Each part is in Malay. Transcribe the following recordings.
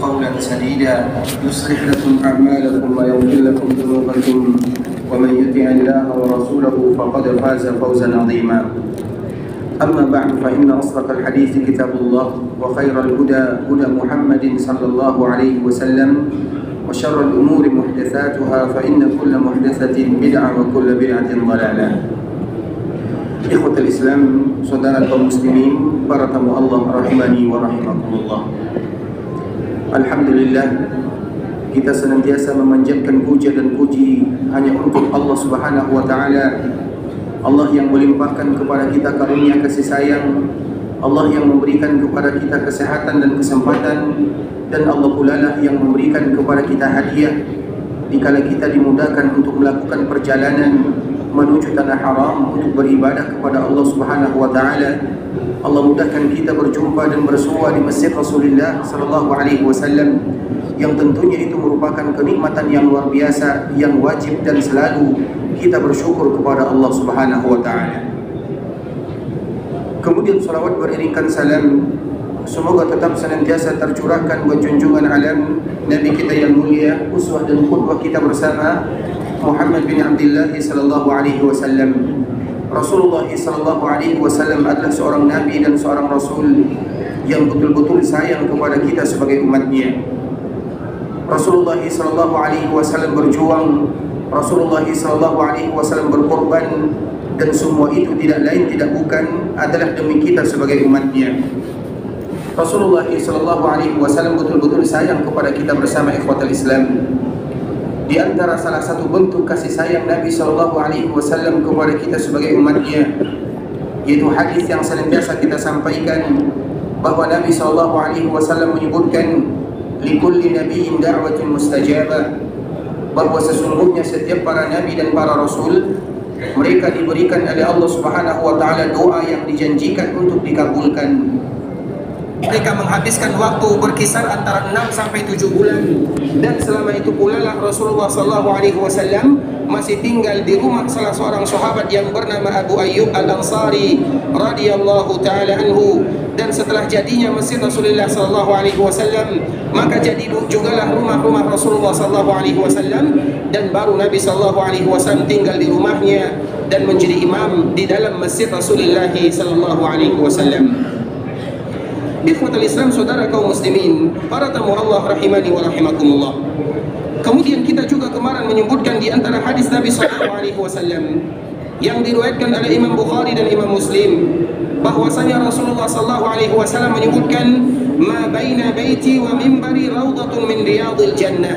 قولا سديدا يصلح لكم أعمالكم ويغفر لكم ذنوبكم ومن يطع الله ورسوله فقد فاز فوزا عظيما. أما بعد فإن أصدق الحديث كتاب الله وخير الهدى هدى محمد صلى الله عليه وسلم وشر الأمور محدثاتها فإن كل محدثة بدعة وكل بدعة ضلالة. Ikhwatul Islam, saudara kaum muslimin, para tamu Allah rahimani wa rahimakumullah. Alhamdulillah, kita senantiasa memanjatkan puja dan puji hanya untuk Allah Subhanahu wa taala. Allah yang melimpahkan kepada kita karunia kasih sayang, Allah yang memberikan kepada kita kesehatan dan kesempatan, dan Allah pula lah yang memberikan kepada kita hadiah dikala kita dimudahkan untuk melakukan perjalanan menuju tanah haram untuk beribadah kepada Allah Subhanahu wa taala. Allah mudahkan kita berjumpa dan bersua di Masjid Rasulullah sallallahu alaihi wasallam, yang tentunya itu merupakan kenikmatan yang luar biasa yang wajib dan selalu kita bersyukur kepada Allah Subhanahu wa taala. Kemudian salawat beriringkan salam semoga tetap senantiasa tercurahkan buat junjungan alam Nabi kita yang mulia, uswah dan qudwah kita bersama, Muhammad bin Abdullah sallallahu alaihi wasallam. Rasulullah sallallahu alaihi wasallam adalah seorang nabi dan seorang rasul yang betul-betul sayang kepada kita sebagai umatnya. Rasulullah sallallahu alaihi wasallam berjuang, Rasulullah sallallahu alaihi wasallam berkorban, dan semua itu tidak lain tidak bukan adalah demi kita sebagai umatnya. Rasulullah sallallahu alaihi wasallam betul-betul sayang kepada kita bersama ikhwatul Islam. Di antara salah satu bentuk kasih sayang Nabi sallallahu alaihi wasallam kepada kita sebagai umatnya, yaitu hadis yang senantiasa kita sampaikan, bahwa Nabi sallallahu alaihi wasallam menyebutkan likulli nabiyyin da'watun mustajabah, bahwa sesungguhnya setiap para nabi dan para rasul mereka diberikan oleh Allah Subhanahu wa taala doa yang dijanjikan untuk dikabulkan. Mereka menghabiskan waktu berkisar antara 6 sampai 7 bulan, dan selama itu pula lah Rasulullah sallallahu alaihi wasallam masih tinggal di rumah salah seorang sahabat yang bernama Abu Ayyub Al-Ansari radhiyallahu taala anhu. Dan setelah jadinya Masjid Rasulullah sallallahu alaihi wasallam, maka jadi jugalah rumah-rumah Rasulullah sallallahu alaihi wasallam, dan baru Nabi sallallahu alaihi wasallam tinggal di rumahnya dan menjadi imam di dalam Masjid Rasulullah sallallahu alaihi wasallam. Ikhwatul Islam, saudara kaum muslimin, para tamu Allah rahimani wa rahimakumullah. Kemudian kita juga kemarin menyebutkan di antara hadis Nabi sallallahu alaihi wasallam yang diriwayatkan oleh Imam Bukhari dan Imam Muslim, bahwasanya Rasulullah sallallahu alaihi wasallam menyebutkan, ma baina baiti wa minbari raudhatun min riyadil jannah.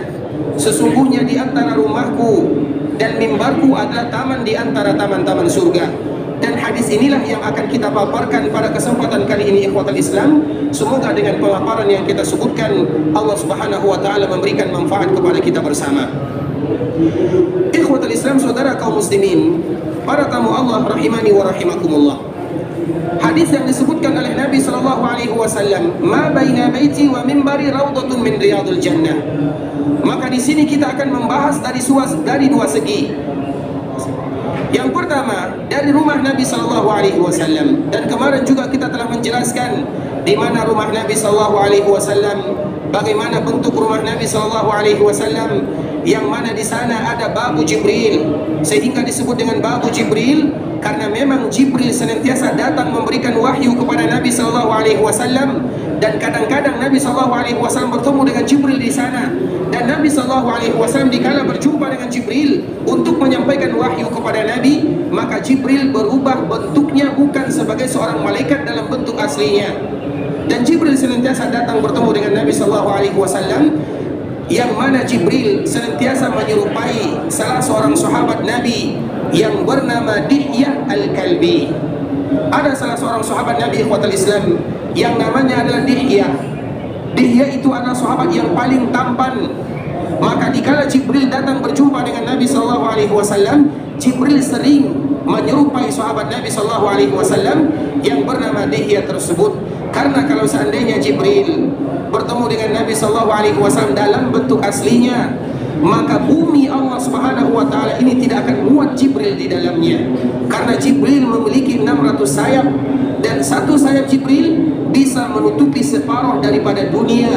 Sesungguhnya di antara rumahku dan mimbarku adalah taman di antara taman-taman surga. Dan hadis inilah yang akan kita paparkan pada kesempatan kali ini ikhwatul Islam. Semoga dengan pemaparan yang kita sebutkan Allah Subhanahu wa taala memberikan manfaat kepada kita bersama. Ikhwatul Islam, saudara kaum muslimin, para tamu Allah rahimani wa rahimakumullah. Hadis yang disebutkan oleh Nabi sallallahu alaihi wasallam, ma baina baiti wa minbari raudhatun min riyadil jannah. Maka di sini kita akan membahas dari dua segi. Yang pertama, dari rumah Nabi sallallahu alaihi wasallam, dan kemarin juga kita telah menjelaskan di mana rumah Nabi sallallahu alaihi wasallam, bagaimana bentuk rumah Nabi sallallahu alaihi wasallam, yang mana di sana ada babu Jibril, sehingga disebut dengan babu Jibril karena memang Jibril senantiasa datang memberikan wahyu kepada Nabi sallallahu alaihi wasallam, dan kadang-kadang Nabi sallallahu alaihi wasallam bertemu dengan Jibril di sana. Dan Nabi sallallahu alaihi wasallam dikala berjumpa dengan Jibril untuk menyampaikan wahyu kepada Nabi, maka Jibril berubah bentuknya bukan sebagai seorang malaikat dalam bentuk aslinya. Dan Jibril senantiasa datang bertemu dengan Nabi sallallahu alaihi wasallam, yang mana Jibril senantiasa menyerupai salah seorang sahabat Nabi yang bernama Dihyah Al-Kalbi. Ada salah seorang sahabat Nabi ikhwatul Islam yang namanya adalah Dihyah. Dihyah itu adalah sahabat yang paling tampan. Maka dikala Jibril datang berjumpa dengan Nabi sallallahu alaihi wasallam, Jibril sering menyerupai sahabat Nabi sallallahu alaihi wasallam yang bernama Dihyah tersebut. Karena kalau seandainya Jibril bertemu dengan Nabi sallallahu alaihi wasallam dalam bentuk aslinya, maka bumi Allah Subhanahu wa taala ini tidak akan muat Jibril di dalamnya, karena Jibril memiliki 600 sayap, dan satu sayap Jibril bisa menutupi separuh daripada dunia.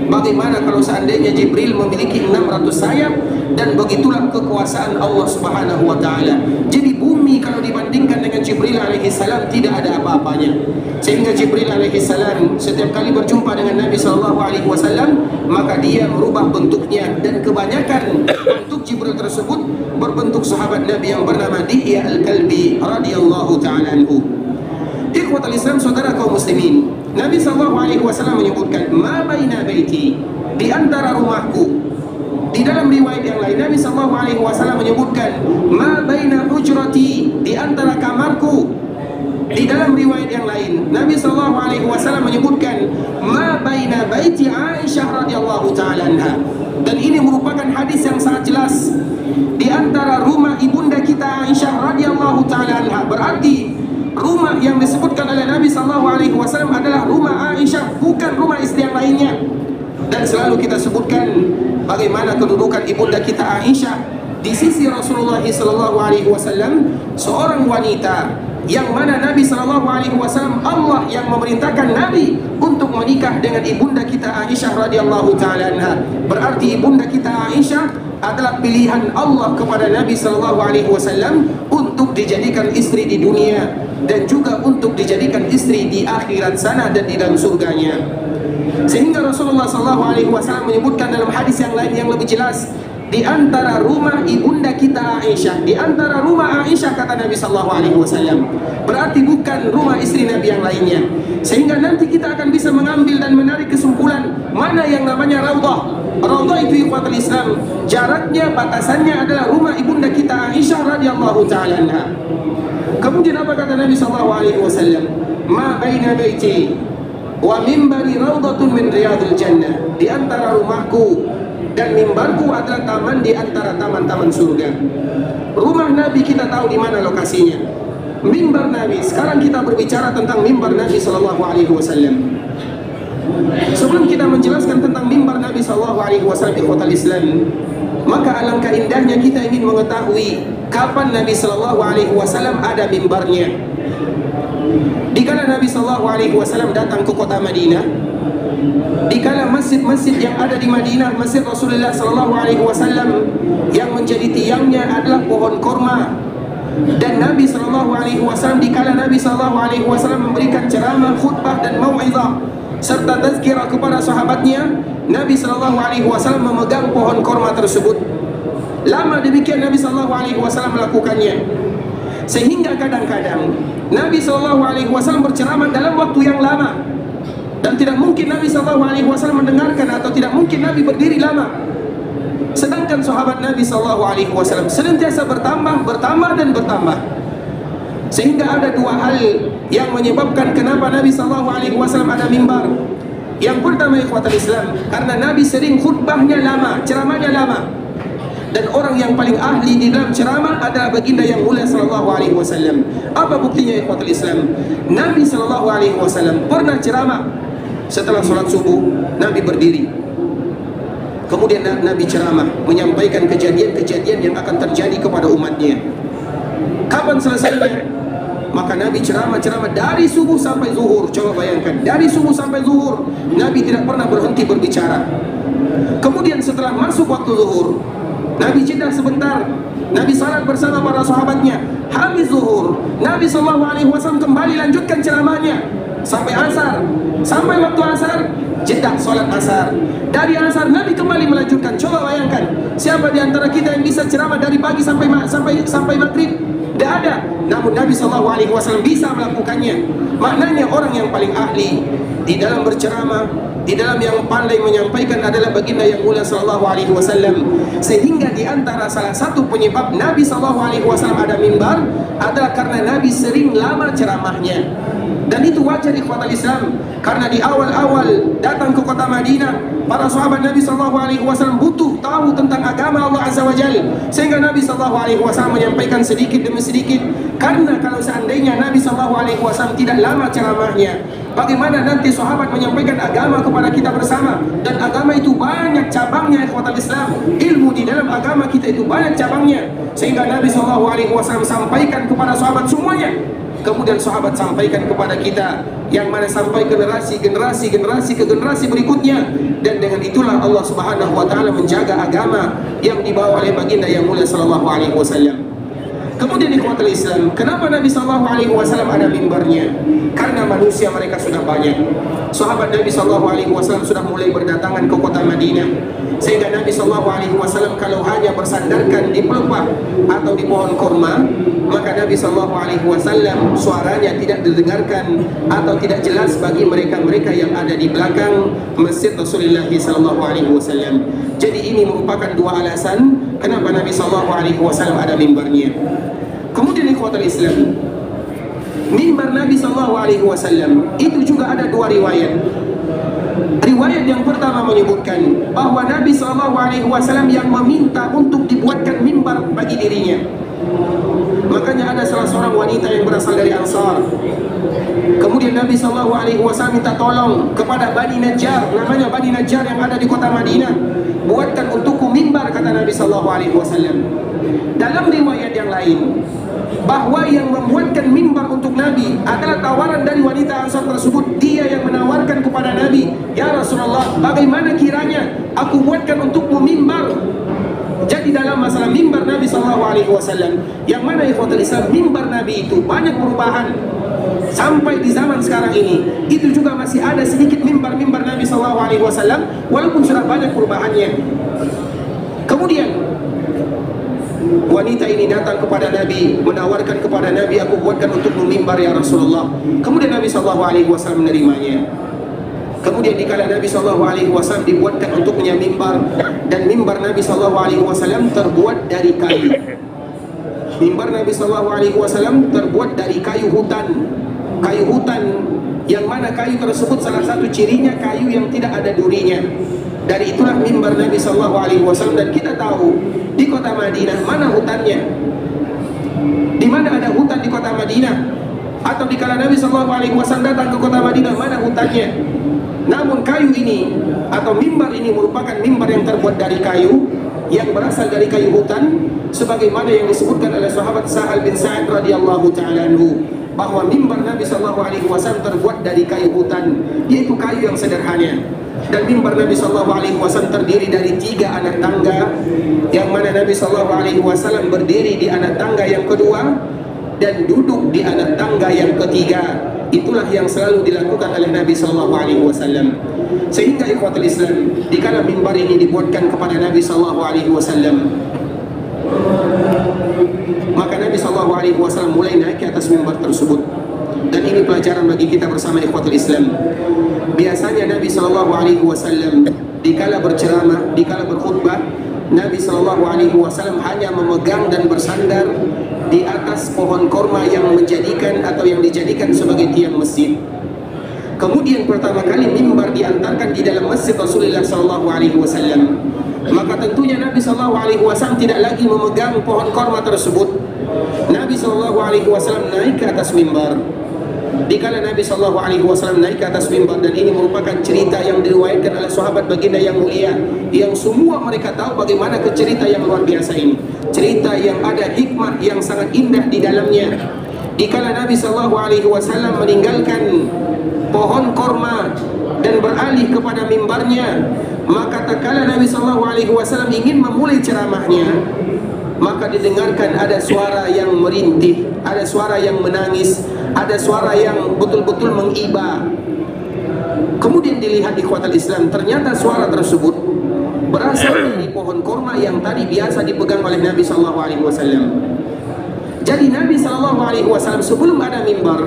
Bagaimana kalau seandainya Jibril memiliki 600 sayap? Dan begitulah kekuasaan Allah Subhanahu wa taala. Jadi bumi kalau dibandingkan dengan Jibril alaihi salam tidak ada apa-apanya. Sehingga Jibril alaihi salam setiap kali berjumpa dengan Nabi sallallahu alaihi wasallam, maka dia merubah bentuknya, dan kebanyakan bentuk Jibril tersebut berbentuk sahabat Nabi yang bernama Dihya al-Kalbi radhiyallahu taala anhu. Ikhwatul Islam, saudara kaum muslimin, Nabi sallallahu alaihi wasallam menyebutkan ma baina baiti, di antara rumahku. Di dalam riwayat yang lain Nabi sallallahu alaihi wasallam menyebutkan ma baina hujrati, di antara kamarku. Di dalam riwayat yang lain Nabi sallallahu alaihi wasallam menyebutkan ma baina baiti Aisyah radhiyallahu taala anha. Dan ini merupakan hadis yang sangat jelas, di antara rumah ibunda kita Aisyah radhiyallahu taala anha. Berarti rumah yang disebutkan oleh Nabi sallallahu alaihi wasallam adalah rumah Aisyah, bukan rumah istri yang lainnya. Dan selalu kita sebutkan bagaimana kedudukan ibunda kita Aisyah di sisi Rasulullah sallallahu alaihi wasallam, seorang wanita yang mana Nabi sallallahu alaihi wasallam, Allah yang memerintahkan Nabi untuk menikah dengan ibunda kita Aisyah radhiyallahu taala anha. Berarti ibunda kita Aisyah adalah pilihan Allah kepada Nabi sallallahu alaihi wasallam untuk dijadikan istri di dunia, dan juga untuk dijadikan istri di akhirat sana dan di dalam surganya. Sehingga Rasulullah SAW menyebutkan dalam hadis yang lain yang lebih jelas, di antara rumah ibunda kita Aisyah, di antara rumah Aisyah, kata Nabi SAW, berarti bukan rumah istri Nabi yang lainnya. Sehingga nanti kita akan bisa mengambil dan menarik kesimpulan mana yang namanya raudhah. Raudhah itu ikhwatul Islam, jaraknya, batasannya adalah rumah ibunda kita Aisyah radhiyallahu taala anha. Kemudian apa kata Nabi SAW? Ma baina baiti wa mimbari raudhatun min riyadil jannah, di antara rumahku dan mimbarku adalah taman di antara taman-taman surga. Rumah Nabi kita tahu di mana lokasinya. Mimbar Nabi, sekarang kita berbicara tentang mimbar Nabi sallallahu alaihi wasallam. Sebelum kita menjelaskan tentang mimbar Nabi sallallahu alaihi wasallam ikhwatul Islam, maka alangkah indahnya kita ingin mengetahui kapan Nabi sallallahu alaihi wasallam ada mimbarnya. Dikala Nabi sallallahu alaihi wasallam datang ke kota Madinah, dikala masjid-masjid yang ada di Madinah, masjid Rasulullah sallallahu alaihi wasallam yang menjadi tiangnya adalah pohon korma. Dan Nabi sallallahu alaihi wasallam, dikala Nabi sallallahu alaihi wasallam memberikan ceramah, khutbah dan mau'izah serta tazkirah kepada sahabatnya, Nabi sallallahu alaihi wasallam memegang pohon korma tersebut. Lama demikian Nabi sallallahu alaihi wasallam melakukannya, sehingga kadang-kadang Nabi SAW berceramah dalam waktu yang lama, dan tidak mungkin Nabi SAW mendengarkan, atau tidak mungkin Nabi berdiri lama. Sedangkan sahabat Nabi SAW senantiasa bertambah dan bertambah. Sehingga ada dua hal yang menyebabkan kenapa Nabi SAW ada mimbar. Yang pertama ikhwatul Islam, karena Nabi sering khutbahnya lama, ceramahnya lama. Dan orang yang paling ahli di dalam ceramah adalah baginda yang mulia sallallahu alaihi wasallam. Apa buktinya ikhwatul Islam? Nabi sallallahu alaihi wasallam pernah ceramah setelah sholat subuh, Nabi berdiri. Kemudian Nabi ceramah menyampaikan kejadian-kejadian yang akan terjadi kepada umatnya. Kapan selesainya? Maka Nabi ceramah dari subuh sampai zuhur. Coba bayangkan, dari subuh sampai zuhur Nabi tidak pernah berhenti berbicara. Kemudian setelah masuk waktu zuhur, Nabi jeda sebentar, Nabi salat bersama para sahabatnya. Habis zuhur, Nabi SAW kembali lanjutkan ceramahnya sampai asar. Sampai waktu asar, jeda salat asar. Dari asar Nabi kembali melanjutkan. Coba bayangkan, siapa di antara kita yang bisa ceramah dari pagi sampai maghrib? Tidak ada. Namun Nabi SAW bisa melakukannya. Maknanya orang yang paling ahli di dalam berceramah, di dalam yang pandai menyampaikan adalah baginda yang mulia sallallahu alaihi wasallam. Sehingga di antara salah satu penyebab Nabi sallallahu alaihi wasallam ada mimbar adalah karena Nabi sering lama ceramahnya. Dan itu wajar ikhwatul Islam, karena di awal-awal datang ke kota Madinah, para sahabat Nabi SAW butuh tahu tentang agama Allah Azza wa Jalla. Sehingga Nabi SAW menyampaikan sedikit demi sedikit. Karena kalau seandainya Nabi SAW tidak lama ceramahnya, bagaimana nanti sahabat menyampaikan agama kepada kita bersama, dan agama itu banyak cabangnya ikhwatal Islam. Ilmu di dalam agama kita itu banyak cabangnya, sehingga Nabi SAW sampaikan kepada sahabat semuanya. Kemudian sahabat sampaikan kepada kita, yang mana sampai generasi ke generasi berikutnya. Dan dengan itulah Allah Subhanahu wa taala menjaga agama yang dibawa oleh baginda yang mulia sallallahu alaihi wasallam. Kemudian ikhwatul Islam, kenapa Nabi SAW ada mimbarnya? Karena manusia mereka sudah banyak. Sahabat Nabi SAW sudah mulai berdatangan ke kota Madinah, sehingga Nabi SAW kalau hanya bersandarkan di pelepah atau di pohon korma, maka Nabi SAW suaranya tidak didengarkan atau tidak jelas bagi mereka-mereka yang ada di belakang masjid Rasulullah SAW. Jadi ini merupakan dua alasan kenapa Nabi SAW ada mimbarnya. Kemudian ikhwatul Islam, mimbar Nabi SAW itu juga ada dua riwayat. Riwayat yang pertama menyebutkan bahwa Nabi SAW yang meminta untuk dibuatkan mimbar bagi dirinya. Makanya ada salah seorang wanita yang berasal dari Ansar. Kemudian Nabi SAW minta tolong kepada Bani Najjar, namanya Bani Najjar yang ada di kota Madinah, buatkan untukku mimbar, kata Nabi SAW. Dalam riwayat yang lain, bahwa yang membuatkan mimbar untuk Nabi adalah tawaran dari wanita Ansar tersebut. Dia yang menawarkan kepada Nabi, ya Rasulullah, bagaimana kiranya aku buatkan untukmu mimbar. Jadi dalam masalah mimbar Nabi SAW, yang mana ikhwatul Islam, mimbar Nabi itu banyak perubahan. Sampai di zaman sekarang ini, itu juga masih ada sedikit mimbar-mimbar Nabi SAW, walaupun sudah banyak perubahannya. Kemudian wanita ini datang kepada Nabi, menawarkan kepada Nabi, aku buatkan untukmu mimbar ya Rasulullah. Kemudian Nabi SAW menerimanya. Kemudian dikala Nabi SAW dibuatkan untuknya mimbar, dan mimbar Nabi SAW terbuat dari kayu. Mimbar Nabi SAW terbuat dari kayu hutan. Kayu hutan yang mana kayu tersebut salah satu cirinya kayu yang tidak ada durinya. Dari itulah mimbar Nabi SAW. Dan kita tahu di kota Madinah mana hutannya? Di mana ada hutan di kota Madinah? Atau dikala Nabi SAW datang ke kota Madinah, mana hutannya? Namun kayu ini atau mimbar ini merupakan mimbar yang terbuat dari kayu, yang berasal dari kayu hutan, sebagaimana yang disebutkan oleh sahabat Sahal bin Sa'ad radhiyallahu ta'ala anhu, bahwa mimbar Nabi SAW terbuat dari kayu hutan, yaitu kayu yang sederhana. Dan mimbar Nabi SAW terdiri dari 3 anak tangga, yang mana Nabi SAW berdiri di anak tangga yang kedua dan duduk di anak tangga yang ketiga. Itulah yang selalu dilakukan oleh Nabi SAW. Sehingga ikhwatul Islam, dikala mimbar ini dibuatkan kepada Nabi SAW, maka Nabi SAW mulai naik ke atas mimbar tersebut. Dan ini pelajaran bagi kita bersama ikhwatul Islam. Biasanya Nabi SAW dikala berceramah, dikala berkhutbah, Nabi SAW hanya memegang dan bersandar di atas pohon korma yang menjadikan atau yang dijadikan sebagai tiang masjid. Kemudian pertama kali mimbar diantarkan di dalam masjid Rasulullah SAW, maka tentunya Nabi SAW tidak lagi memegang pohon korma tersebut. Nabi SAW naik ke atas mimbar. Dikala Nabi SAW naik ke atas mimbar, dan ini merupakan cerita yang diriwayatkan oleh sahabat baginda yang mulia, yang semua mereka tahu bagaimana cerita yang luar biasa ini, cerita yang ada hikmah yang sangat indah di dalamnya. Dikala Nabi SAW meninggalkan pohon korma dan beralih kepada mimbarnya, maka tatkala Nabi SAW ingin memulai ceramahnya, maka didengarkan ada suara yang merintih, ada suara yang menangis, ada suara yang betul-betul mengiba. Kemudian dilihat di ikhwatul Islam, ternyata suara tersebut berasal dari pohon korma yang tadi biasa dipegang oleh Nabi SAW. Jadi Nabi SAW sebelum ada mimbar,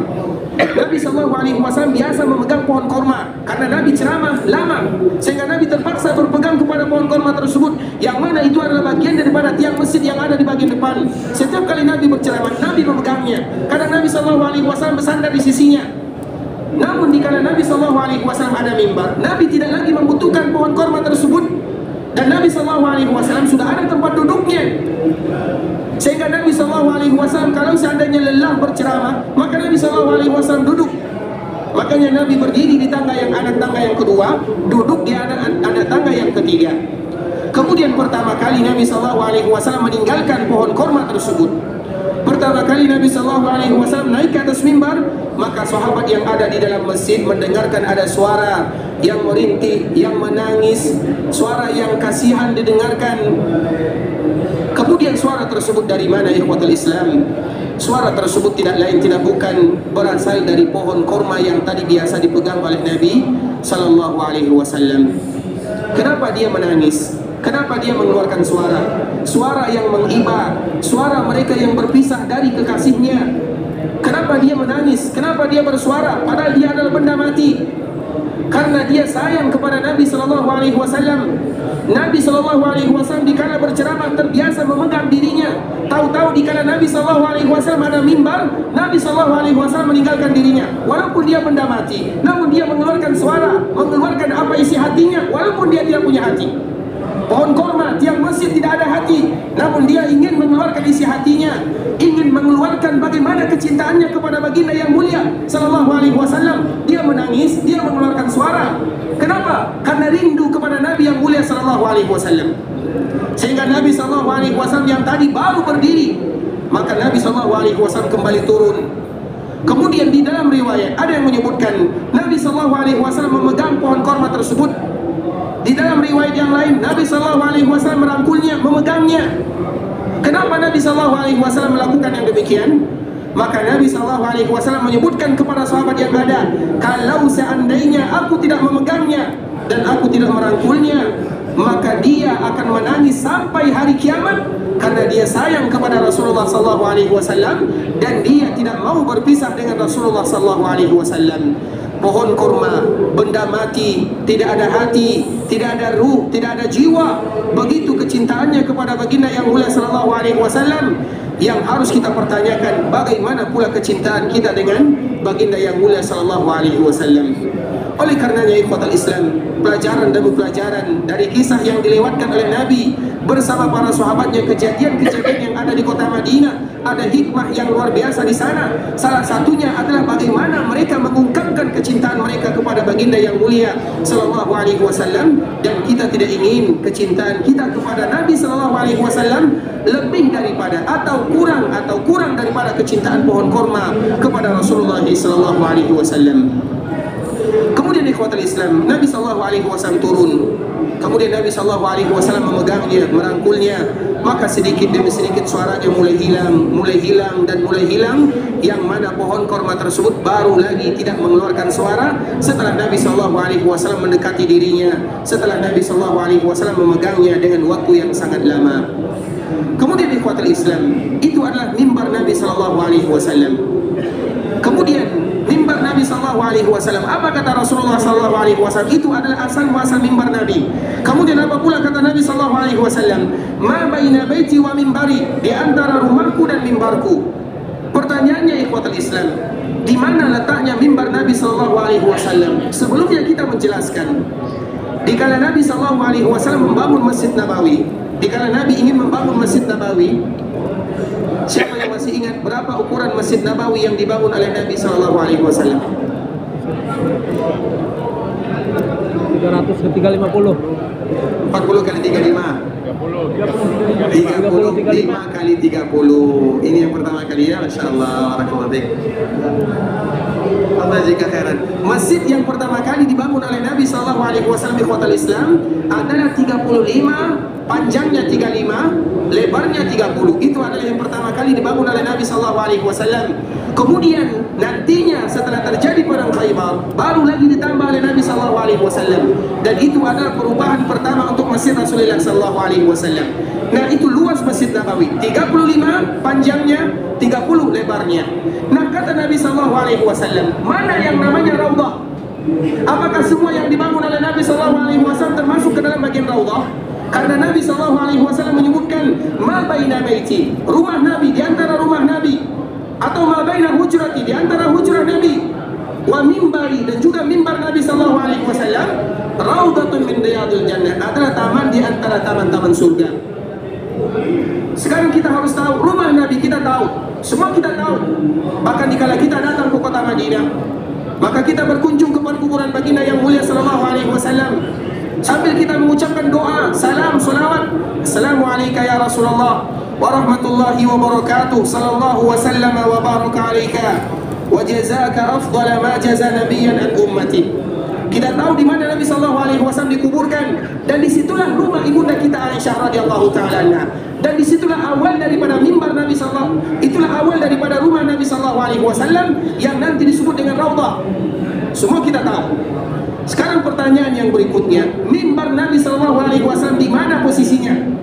Nabi SAW biasa memegang pohon korma, karena Nabi ceramah lama, sehingga Nabi terpaksa berpegang kepada pohon korma tersebut, yang mana itu adalah bagian daripada tiang masjid yang ada di bagian depan. Setiap kali Nabi berceramah, Nabi memegangnya, karena Nabi SAW bersandar di sisinya. Namun dikala Nabi SAW ada mimbar, Nabi tidak lagi membutuhkan pohon korma tersebut, dan Nabi SAW sudah ada tempat duduknya. Sehingga Nabi SAW kalau seandainya lelah berceramah, maka Nabi SAW duduk. Makanya Nabi berdiri di tangga yang anak tangga yang kedua, duduk di anak tangga yang ketiga. Kemudian pertama kali Nabi SAW meninggalkan pohon korma tersebut. Pertama kali Nabi SAW naik ke atas mimbar, maka sahabat yang ada di dalam masjid mendengarkan ada suara yang merintih, yang menangis, suara yang kasihan didengarkan. Kemudian suara tersebut dari mana, ikhwatul Islam? Suara tersebut tidak lain tidak bukan berasal dari pohon korma yang tadi biasa dipegang oleh Nabi SAW. Kenapa dia menangis? Kenapa dia mengeluarkan suara? Suara yang mengiba, suara mereka yang berpisah dari kekasihnya. Kenapa dia menangis? Kenapa dia bersuara? Padahal dia adalah benda mati. Karena dia sayang kepada Nabi SAW. Nabi SAW dikala berceramah terbiasa memegang dirinya. Tahu-tahu dikala Nabi SAW ada mimbar, Nabi SAW meninggalkan dirinya. Walaupun dia benda mati, namun dia mengeluarkan suara, mengeluarkan apa isi hatinya, walaupun dia tidak punya hati. Pohon korma, tiang masjid tidak ada hati, namun dia ingin mengeluarkan isi hatinya, ingin mengeluarkan bagaimana kecintaannya kepada baginda yang mulia SAW. Dia menangis, dia mengeluarkan suara. Kenapa? Karena rindu kepada Nabi yang mulia SAW. Sehingga Nabi SAW yang tadi baru berdiri, maka Nabi SAW kembali turun. Kemudian di dalam riwayat ada yang menyebutkan Nabi SAW memegang pohon korma tersebut. Di dalam riwayat yang lain, Nabi SAW merangkulnya, memegangnya. Kenapa Nabi SAW melakukan yang demikian? Maka Nabi SAW menyebutkan kepada sahabat yang ada, kalau seandainya aku tidak memegangnya dan aku tidak merangkulnya, maka dia akan menangis sampai hari kiamat, karena dia sayang kepada Rasulullah SAW dan dia tidak mau berpisah dengan Rasulullah SAW. Pohon kurma, benda mati, tidak ada hati, tidak ada ruh, tidak ada jiwa. Begitu kecintaannya kepada baginda yang mulia SAW. Yang harus kita pertanyakan, bagaimana pula kecintaan kita dengan baginda yang mulia SAW. Oleh karenanya ikhwatal Islam, pelajaran demi pelajaran dari kisah yang dilewatkan oleh Nabi bersama para sahabatnya, kejadian-kejadian yang ada di kota Madinah, ada hikmah yang luar biasa di sana. Salah satunya adalah bagaimana mereka mengungkapkan kecintaan mereka kepada baginda yang mulia SAW. Dan kita tidak ingin kecintaan kita kepada Nabi SAW lebih daripada atau kurang daripada kecintaan pohon korma kepada Rasulullah SAW. Kemudian ikhwatul Islam, Nabi SAW turun. Kemudian Nabi SAW memegangnya, merangkulnya. Maka sedikit demi sedikit suaranya mulai hilang. Yang mana pohon korma tersebut baru lagi tidak mengeluarkan suara setelah Nabi SAW mendekati dirinya, setelah Nabi SAW memegangnya dengan waktu yang sangat lama. Kemudian ikhwatul Islam, itu adalah mimbar Nabi SAW. Kemudian mimbar Nabi SAW, apa kata Rasulullah SAW? Itu adalah asal muasal mimbar Nabi. Kemudian apa pula kata Nabi SAW? Ma baina baiti wa mimbari, di antara rumahku dan mimbarku. Pertanyaannya ikhwatul Islam, di mana letaknya mimbar Nabi SAW? Sebelumnya kita menjelaskan, dikala Nabi SAW membangun Masjid Nabawi, dikala Nabi ingin membangun Masjid Nabawi, siapa yang masih ingat berapa ukuran Masjid Nabawi yang dibangun oleh Nabi SAW? 300 ke 350. 40 kali 35. 35 kali 30. Ini yang pertama kali ya, Masya Allah. Allah jika khairan. Masjid yang pertama kali dibangun oleh Nabi SAW di kota Islam adalah 35, panjangnya 35, lebarnya 30. Itu adalah yang pertama kali dibangun oleh Nabi SAW. Kemudian nantinya setelah terjadi perang Khaybar, baru lagi ditambah oleh Nabi SAW. Dan itu adalah perubahan pertama untuk Masjid Rasulullah SAW. Nah, itu luas Masjid Nabawi, 35 panjangnya, 30 lebarnya. Nah, kata Nabi SAW, mana yang namanya Raudhah? Apakah semua yang dibangun oleh Nabi SAW termasuk ke dalam bagian Raudhah? Karena Nabi SAW menyebutkan ma baina baiti, rumah Nabi, di antara rumah Nabi, atau ma baina hujrati, di antara hujrah Nabi, wa mimbari, dan juga mimbar Nabi SAW, raudhatun min riyadil jannah, adalah taman di antara taman-taman surga. Sekarang kita harus tahu, rumah Nabi kita tahu, semua kita tahu. Bahkan dikala kita datang ke kota Madinah, maka kita berkunjung kepada kuburan baginda yang mulia SAW, sambil kita mengucapkan doa, salam, salawat Assalamu alayka ya Rasulullah wa rahmatullahi wa barakatuh, sallallahu wa sallama wa baraka alayka wa jazaka afdala ma jaza nabiyyan an ummati. Kita tahu di mana Nabi sallallahu alaihi wasallam dikuburkan, dan disitulah rumah ibunda kita Aisyah radhiyallahu taala anha. Dan disitulah awal daripada mimbar Nabi sallallahu, itulah awal daripada rumah Nabi sallallahu alaihi wasallam yang nanti disebut dengan Raudhah. Semua kita tahu. Sekarang pertanyaan yang berikutnya, mimbar Nabi sallallahu alaihi wasallam di mana posisinya?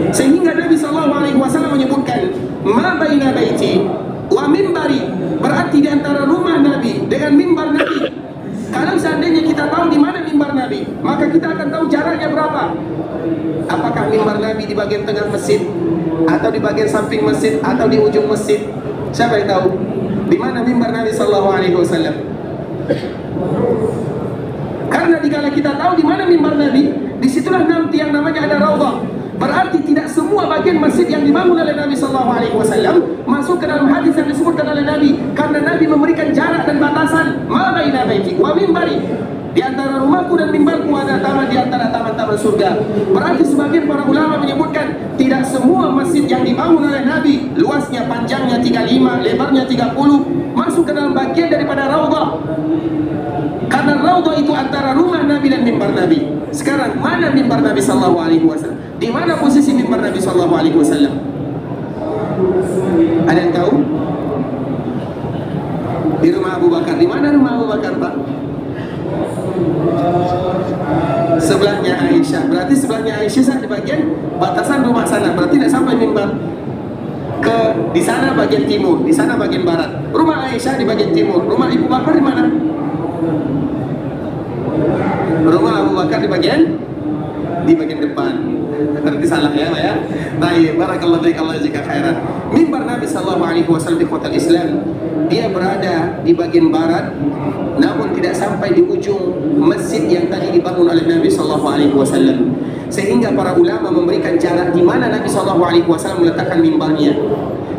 Sehingga Nabi sallallahu alaihi wasallam menyebutkan, "Ma baina baiti wa mimbari", berarti di antara rumah Nabi dengan mimbar Nabi. Kalau seandainya kita tahu di mana mimbar Nabi, maka kita akan tahu jaraknya berapa. Apakah mimbar Nabi di bagian tengah masjid, atau di bagian samping masjid, atau di ujung masjid? Siapa yang tahu di mana mimbar Nabi sallallahu alaihi wasallam? Karena dikala kita tahu di mana mimbar Nabi, disitulah nanti yang namanya ada Raudhah. Berarti tidak semua bagian masjid yang dibangun oleh Nabi sallallahu alaihi wasallam masuk ke dalam hadis yang disebutkan oleh Nabi, karena Nabi memberikan jarak dan batasan. Ma baina baiti wa mimbari, di antara rumahku dan mimbarku ada taman di antara taman-taman surga. Berarti sebagian para ulama menyebutkan tidak semua masjid yang dibangun oleh Nabi, luasnya panjangnya 35, lebarnya 30, masuk ke dalam bagian daripada Raudhah. Karena Raudhah itu antara rumah Nabi dan mimbar Nabi. Sekarang mana mimbar Nabi sallallahu alaihi wasallam? Di mana posisi mimbar Nabi sallallahu alaihi wasallam? Ada yang tahu? Di rumah Abu Bakar. Di mana rumah Abu Bakar, Pak? Sebelahnya Aisyah. Berarti sebelahnya Aisyah di bagian batasan rumah sana. Berarti tidak sampai mimbar. Di sana bagian timur, di sana bagian barat. Rumah Aisyah di bagian timur. Rumah Abu Bakar di mana? Rumah Abu Bakar di bagian depan. Berarti salah ya, Pak ya. Baik, barakallahu fiik, Allah jika khairan. Mimbar Nabi sallallahu alaihi wasallam di kota Islam, dia berada di bagian barat, namun tidak sampai di ujung masjid yang tadi dibangun oleh Nabi sallallahu alaihi wasallam. Sehingga para ulama memberikan jarak di mana Nabi sallallahu alaihi wasallam meletakkan mimbarnya.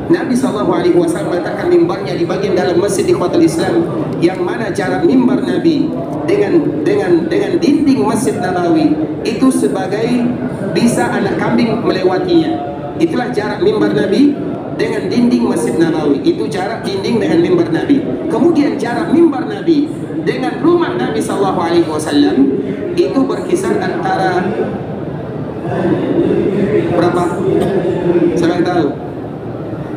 Nabi sallallahu alaihi wasallam meletakkan mimbarnya di bagian dalam masjid di kota Islam, yang mana jarak mimbar Nabi dengan dinding Masjid Nabawi itu sebagai bisa anak kambing melewatinya. Itulah jarak mimbar Nabi dengan dinding Masjid Nabawi. Itu jarak dinding dengan mimbar Nabi. Kemudian jarak mimbar Nabi dengan rumah Nabi sallallahu alaihi wasallam itu berkisar antara berapa? Siapa yang tahu?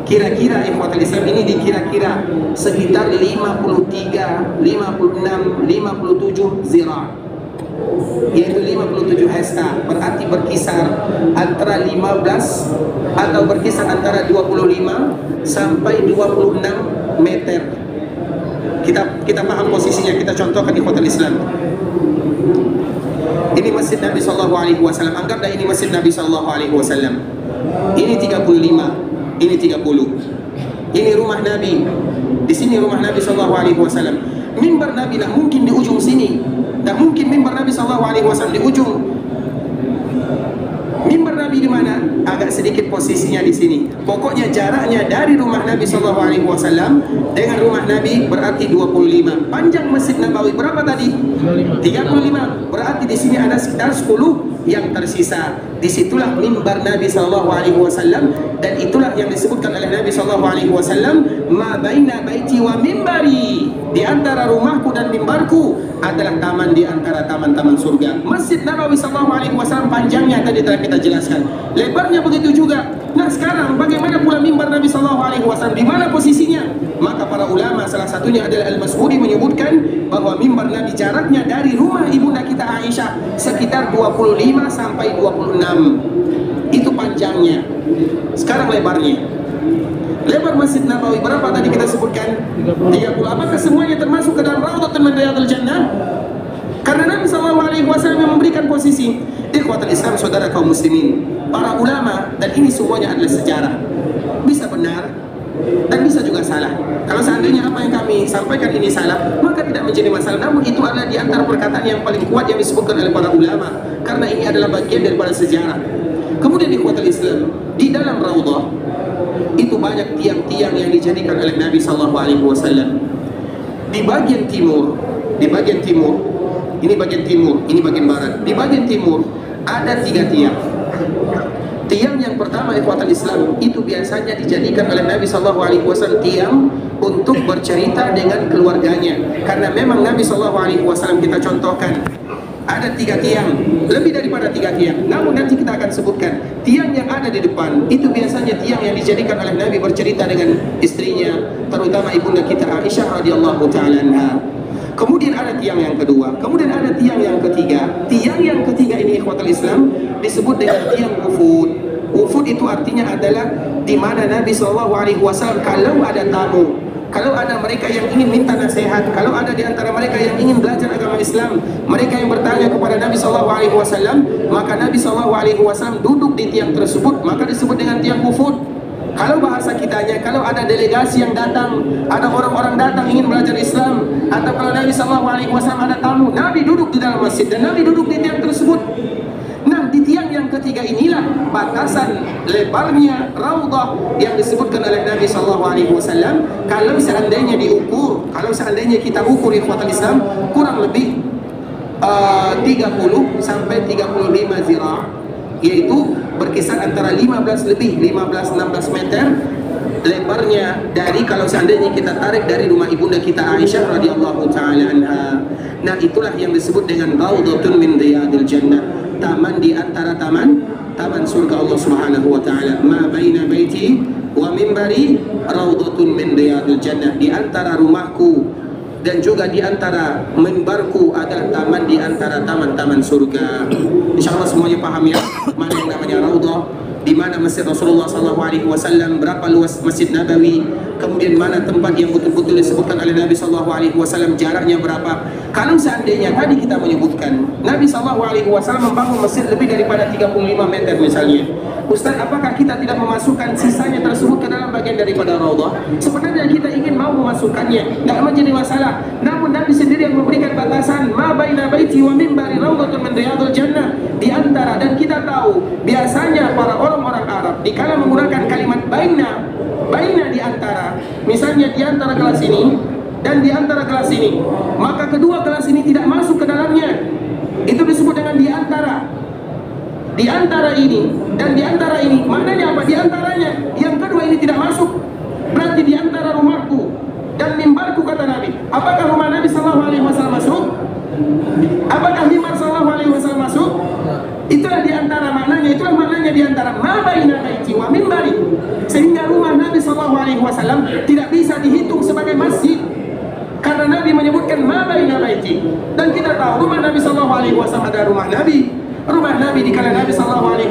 Kira-kira ikhwatul Islam ini dikira-kira sekitar 53, 56, 57 zira', yaitu 57 hektar. Berarti berkisar antara 15 atau berkisar antara 25 sampai 26 meter. Kita paham posisinya, kita contohkan ikhwatul Islam. Ini masjid Nabi sallallahu alaihi wasallam. Anggaplah ini masjid Nabi sallallahu alaihi wasallam. Ini 35. Ini 30. Ini rumah Nabi. Di sini rumah Nabi sallallahu alaihi wasallam. Mimbar Nabi lah mungkin di ujung sini. Dan mungkin mimbar Nabi sallallahu alaihi wasallam di ujung. Mimbar Nabi di mana? Agak sedikit posisinya di sini. Pokoknya jaraknya dari rumah Nabi sallallahu alaihi wasallam dengan rumah Nabi berarti 25. Panjang Masjid Nabawi berapa tadi? 35. Berarti di sini ada sekitar 10 yang tersisa. Disitulah mimbar Nabi sallallahu alaihi wasallam, dan itulah yang disebutkan oleh Nabi sallallahu alaihi wasallam, ma baina baiti wa mimbari, di antara rumahku dan mimbarku adalah taman di antara taman-taman surga. Masjid Nabawi sallallahu alaihi wasallam panjangnya tadi telah kita jelaskan, lebarnya begitu juga. Nah sekarang bagaimana pula mimbar Nabi sallallahu alaihi wasallam, di mana posisinya? Maka para ulama salah satunya adalah Al-Mas'udi menyebutkan bahwa mimbar Nabi jaraknya dari rumah ibunda kita Aisyah sekitar 25 sampai 26. Itu panjangnya. Sekarang lebarnya. Lebar Masjid Nabawi berapa tadi kita sebutkan? 30. Apakah semuanya termasuk ke dalam Raudhatun min Riyadhil Jannah? Karena Nabi sallallahu alaihi wasallam memberikan posisi. Ikhwatul Islam, saudara kaum muslimin, para ulama, dan ini semuanya adalah sejarah. Bisa benar dan bisa juga salah. Kalau seandainya apa yang kami sampaikan ini salah, maka tidak menjadi masalah. Namun itu adalah di antara perkataan yang paling kuat yang disebutkan oleh para ulama, karena ini adalah bagian daripada sejarah. Kemudian ikhwatul Islam, di dalam Raudhah itu banyak tiang-tiang yang dijadikan oleh Nabi sallallahu alaihi wasallam. Di bagian timur Ini bagian timur, ini bagian barat. Di bagian timur ada 3 tiang. Tiang yang pertama ikhwatal Islam itu biasanya dijadikan oleh Nabi SAW tiang untuk bercerita dengan keluarganya. Karena memang Nabi SAW kita contohkan ada 3 tiang, lebih daripada 3 tiang. Namun nanti kita akan sebutkan tiang yang ada di depan itu biasanya tiang yang dijadikan oleh Nabi bercerita dengan istrinya, terutama ibunda kita Aisyah radhiyallahu taala anha. Kemudian ada tiang yang kedua, kemudian ada tiang yang ketiga. Tiang yang ketiga ini ikhwatul Islam disebut dengan tiang wufud. Wufud itu artinya adalah di mana Nabi SAW kalau ada tamu, kalau ada mereka yang ingin minta nasihat, kalau ada di antara mereka yang ingin belajar agama Islam, mereka yang bertanya kepada Nabi SAW, maka Nabi SAW duduk di tiang tersebut, maka disebut dengan tiang wufud. Kalau bahasa kitanya, kalau ada delegasi yang datang, ada orang-orang datang ingin belajar Islam, atau kalau Nabi SAW ada tamu, Nabi duduk di dalam masjid dan Nabi duduk di tiang tersebut. Nah, di tiang yang ketiga inilah batasan lebarnya raudhah yang disebutkan oleh Nabi SAW. Kalau seandainya diukur, kalau seandainya kita ukur ikhwatul Islam, kurang lebih 30 sampai 35 zira', yaitu berkisar antara 15-16 meter lebarnya dari kalau seandainya kita tarik dari rumah ibunda kita Aisyah radhiyallahu taala anha. Nah, itulah yang disebut dengan raudhatun min riyadil jannah, taman di antara taman surga Allah Subhanahu wa taala. Ma baina baiti wa minbari raudhatun min riyadil jannah, di antara rumahku dan juga di antara mimbarku adalah taman di antara taman-taman surga. Insyaallah semuanya paham ya mana yang namanya raudhah, di mana masjid Rasulullah SAW, berapa luas Masjid Nabawi, kemudian mana tempat yang betul-betul disebutkan oleh Nabi SAW, jaraknya berapa. Kalau seandainya tadi kita menyebutkan Nabi SAW membangun masjid lebih daripada 35 meter misalnya, Ustaz, apakah kita tidak memasukkan sisanya tersebut ke dalam bagian daripada raudhah? Sebenarnya kita ingin mau memasukkannya, tidak menjadi masalah. Namun Nabi sendiri yang memberikan batasan, ma baina baiti wa minbari raudhatun min riyadil jannah, di antara, dan kita tahu biasanya para orang-orang Arab dikala menggunakan kalimat baina di antara, misalnya di antara kelas ini dan di antara kelas ini, maka kedua kelas ini tidak masuk ke dalamnya. Itu disebut dengan di antara. Di antara ini dan di antara ini, maknanya apa? Di antaranya yang kedua ini tidak masuk. Berarti di antara rumahku dan mimbarku, kata Nabi. Apakah rumah Nabi SAW masuk? Apakah mimbar SAW masuk? Itulah di antara maknanya, itulah maknanya di antara ma baina baiti wa mimbari. Sehingga rumah Nabi SAW tidak bisa dihitung sebagai masjid, karena Nabi menyebutkan ma baina baiti. Dan kita tahu rumah Nabi SAW ada rumah Nabi. Rumah Nabi di kala Nabi SAW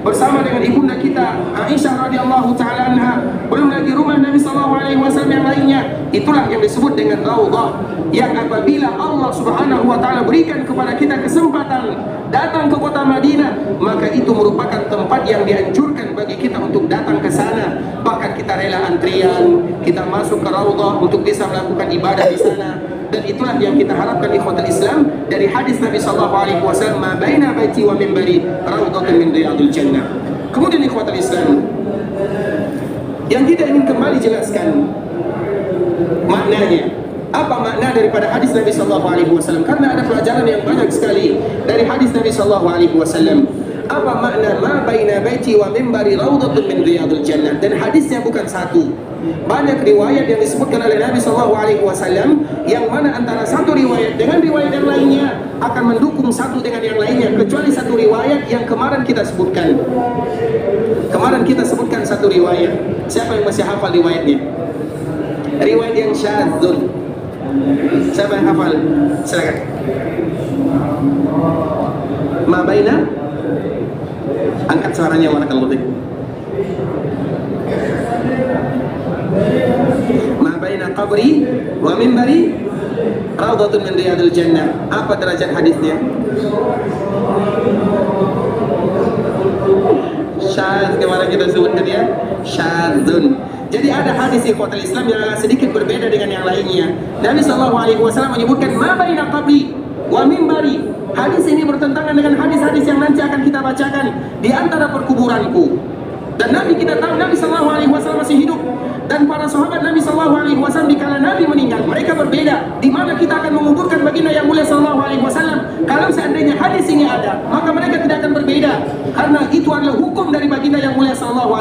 bersama dengan ibunda kita Aisyah radhiyallahu taala anha, belum lagi rumah Nabi SAW yang lainnya. Itulah yang disebut dengan raudhah, yang apabila Allah Subhanahu wa taala berikan kepada kita kesempatan datang ke kota Madinah, maka itu merupakan tempat yang dianjurkan bagi kita untuk datang ke sana. Bahkan kita rela antrian, kita masuk ke raudhah untuk bisa melakukan ibadah di sana. Dan itulah yang kita harapkan ikhwatul Islam dari hadis Nabi SAW, ma baina baiti wa minbari raudhatun min riyadil jannah. Kemudian ikhwatul Islam, yang kita ingin kembali jelaskan maknanya. Apa makna daripada hadis Nabi SAW? Karena ada pelajaran yang banyak sekali dari hadis Nabi SAW. Apa makna ma baina baiti wa minbari raudhatun min riyadil jannah? Dan hadisnya bukan satu, banyak riwayat yang disebutkan oleh Nabi SAW, yang mana antara satu riwayat dengan riwayat yang lainnya akan mendukung satu dengan yang lainnya, kecuali satu riwayat yang kemarin kita sebutkan. Kemarin kita sebutkan satu riwayat. Siapa yang masih hafal riwayatnya? Riwayat yang syadzun. Siapa yang hafal? Silakan. Ma baina, angkat suaranya, barakallahu fiik. Ma baina qabri wa minbari raudhatun min riyadil jannah. Apa derajat hadisnya? Syadz, kemarin kita sebutkan ya, syadzun. Jadi ada hadis ikhwatul Islam yang sedikit berbeda dengan yang lainnya. Nabi SAW menyebutkan ma baina qabri wa minbari. Hadis ini bertentangan dengan hadis-hadis yang nanti akan kita bacakan. Di antara perkuburanku Dan Nabi kita tahu Nabi SAW masih hidup, dan para sahabat Nabi SAW di kala Nabi meninggal mereka berbeda. Di mana kita akan menguburkan baginda yang mulia SAW? Kalau seandainya hadis ini ada, maka mereka tidak akan berbeda, karena itu adalah hukum dari baginda yang mulia SAW.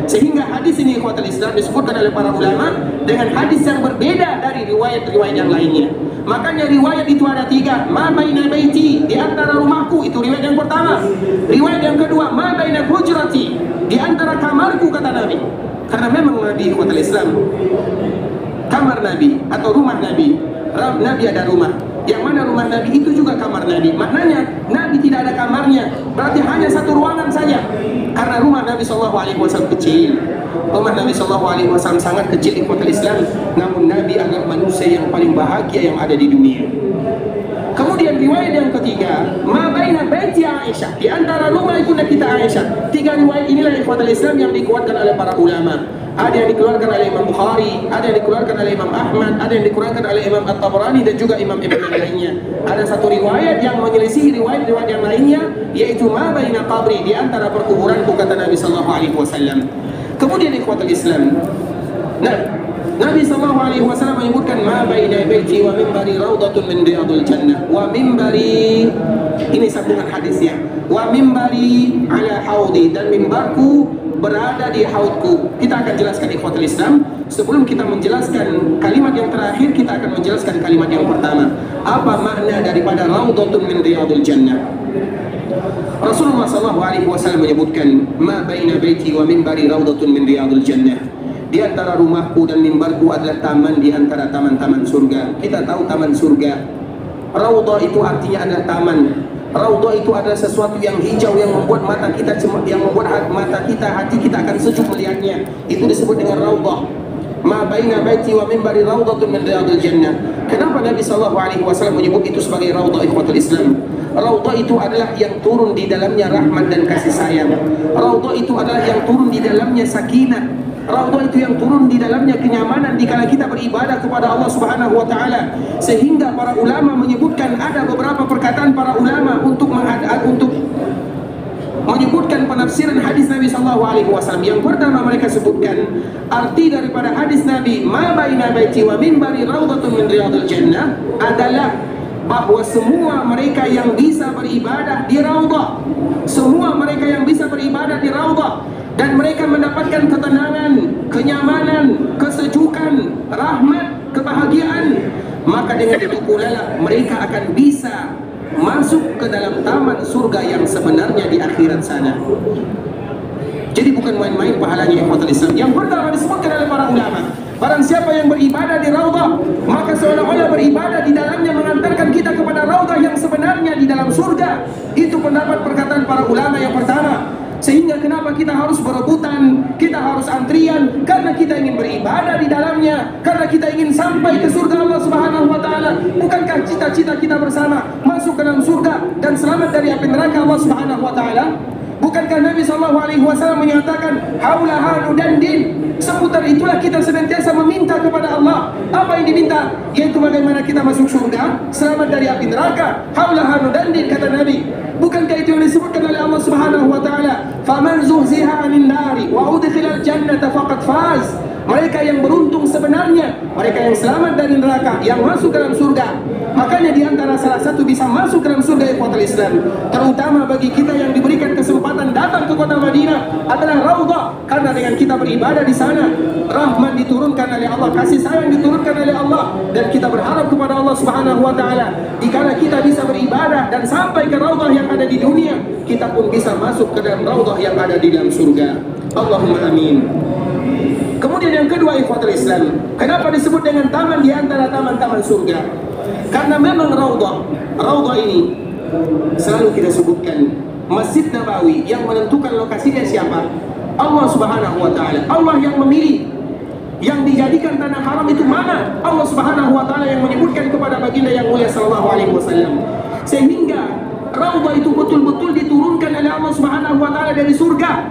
Sehingga hadis ini ikhwatul Islam disebutkan oleh para ulama dengan hadis yang berbeda dari riwayat-riwayat yang lainnya. Makanya riwayat itu ada 3. Ma baina baiti, di antara rumahku, itu riwayat yang pertama. Riwayat yang kedua, ma baina hujrati, di antara kamarku, kata Nabi. Karena memang Nabi ikhwatul Islam, kamar Nabi atau rumah Nabi, Nabi ada rumah. Yang mana rumah Nabi itu juga kamar Nabi. Maknanya Nabi tidak ada kamarnya, berarti hanya satu ruangan saja. Karena rumah Nabi SAW kecil. Rumah Nabi SAW sangat kecil ikhwatul Islam. Namun Nabi adalah manusia yang paling bahagia yang ada di dunia. Kemudian riwayat yang ketiga, ma baina baiti Aisyah, di antara rumah ibunda kita Aisyah. 3 riwayat inilah ikhwatul Islam yang dikuatkan oleh para ulama. Ada yang dikeluarkan oleh Imam Bukhari, ada yang dikeluarkan oleh Imam Ahmad, ada yang dikeluarkan oleh Imam At-Tabarani dan juga Imam Ibn yang lainnya. Ada satu riwayat yang menyelisihi riwayat-riwayat yang lainnya, yaitu ma baina qabri, di antara perkuburanku, kata Nabi SAW. Kemudian ikhwatul Islam, Nabi SAW menyebutkan ma baina baiti wa mimbari raudatun min riyadul jannah wa mimbari, ini sambungan hadisnya, wa mimbari ala haudi, dan mimbarku berada di haudku. Kita akan jelaskan ikhwatul Islam. Sebelum kita menjelaskan kalimat yang terakhir, kita akan menjelaskan kalimat yang pertama. Apa makna daripada raudatun min riyadul jannah? Rasulullah SAW menyebutkan ma baina baiti wa mimbari raudatun min riyadul jannah. Di antara rumahku dan mimbarku adalah taman di antara taman-taman surga. Kita tahu taman surga, raudhah itu artinya adalah taman. Raudhah itu adalah sesuatu yang hijau yang membuat mata kita hati kita akan sejuk melihatnya. Itu disebut dengan raudhah. Ma baina baiti wa mimbari raudatun min riyadil jannah. Kenapa Nabi SAW menyebut itu sebagai raudhah ikhwatul Islam? Raudhah itu adalah yang turun di dalamnya rahmat dan kasih sayang. Raudhah itu adalah yang turun di dalamnya sakinah. Raudhah itu yang turun di dalamnya kenyamanan dikala kita beribadah kepada Allah Subhanahu wa taala. Sehingga para ulama menyebutkan, ada beberapa perkataan para ulama untuk menyebutkan penafsiran hadis Nabi SAW. Yang pertama mereka sebutkan arti daripada hadis Nabi ma baina baiti wa mimbari raudatun min riyadil jannah adalah bahwa semua mereka yang bisa beribadah di raudhah, semua mereka yang bisa beribadah di raudhah, dan mereka mendapatkan ketenangan, kenyamanan, kesejukan, rahmat, kebahagiaan, maka dengan itu pula mereka akan bisa masuk ke dalam taman surga yang sebenarnya di akhirat sana. Jadi bukan main-main pahalanya ikhwatul Islam. Yang pertama disebutkan oleh para ulama, barang siapa yang beribadah di raudhah, maka seolah-olah beribadah di dalamnya mengantarkan kita kepada raudhah yang sebenarnya di dalam surga. Itu pendapat perkataan para ulama yang pertama. Sehingga kenapa kita harus berebutan, kita harus antrian, karena kita ingin beribadah di dalamnya, karena kita ingin sampai ke surga Allah Subhanahu wa taala. Bukankah cita-cita kita bersama masuk ke dalam surga dan selamat dari api neraka Allah Subhanahu wa taala? Bukankah Nabi SAW menyatakan haulaha nudandin, seputar itulah kita senantiasa meminta kepada Allah. Apa yang diminta? Yaitu bagaimana kita masuk surga, selamat dari api neraka. Haulaha nudandin, kata Nabi. Bukankah itu yang disebutkan oleh Allah Subhanahu wa taala? Faman zuhziha 'anil nari wa udkhilal jannata faqad faz. Mereka yang beruntung sebenarnya mereka yang selamat dari neraka, yang masuk dalam surga. Makanya di antara salah satu bisa masuk dalam surga ikhwatul Islam, terutama bagi kita yang diberikan kesempatan datang ke kota Madinah, adalah raudhah. Karena dengan kita beribadah di sana, rahmat diturunkan oleh Allah, kasih sayang diturunkan oleh Allah, dan kita berharap kepada Allah Subhanahu wa taala. Dikala kita bisa beribadah dan sampai ke raudhah yang ada di dunia, kita pun bisa masuk ke dalam raudhah yang ada di dalam surga. Allahumma amin. Kemudian yang kedua ikhwatul Islam, kenapa disebut dengan taman di antara taman-taman surga? Karena memang raudhah ini selalu kita sebutkan, Masjid Nabawi yang menentukan lokasinya siapa? Allah Subhanahu wa taala. Allah yang memilih. Yang dijadikan tanah haram itu mana? Allah Subhanahu wa taala yang menyebutkan kepada baginda yang mulia sallallahu alaihi wasallam. Sehingga raudhah itu betul-betul diturunkan oleh Allah Subhanahu wa taala dari surga.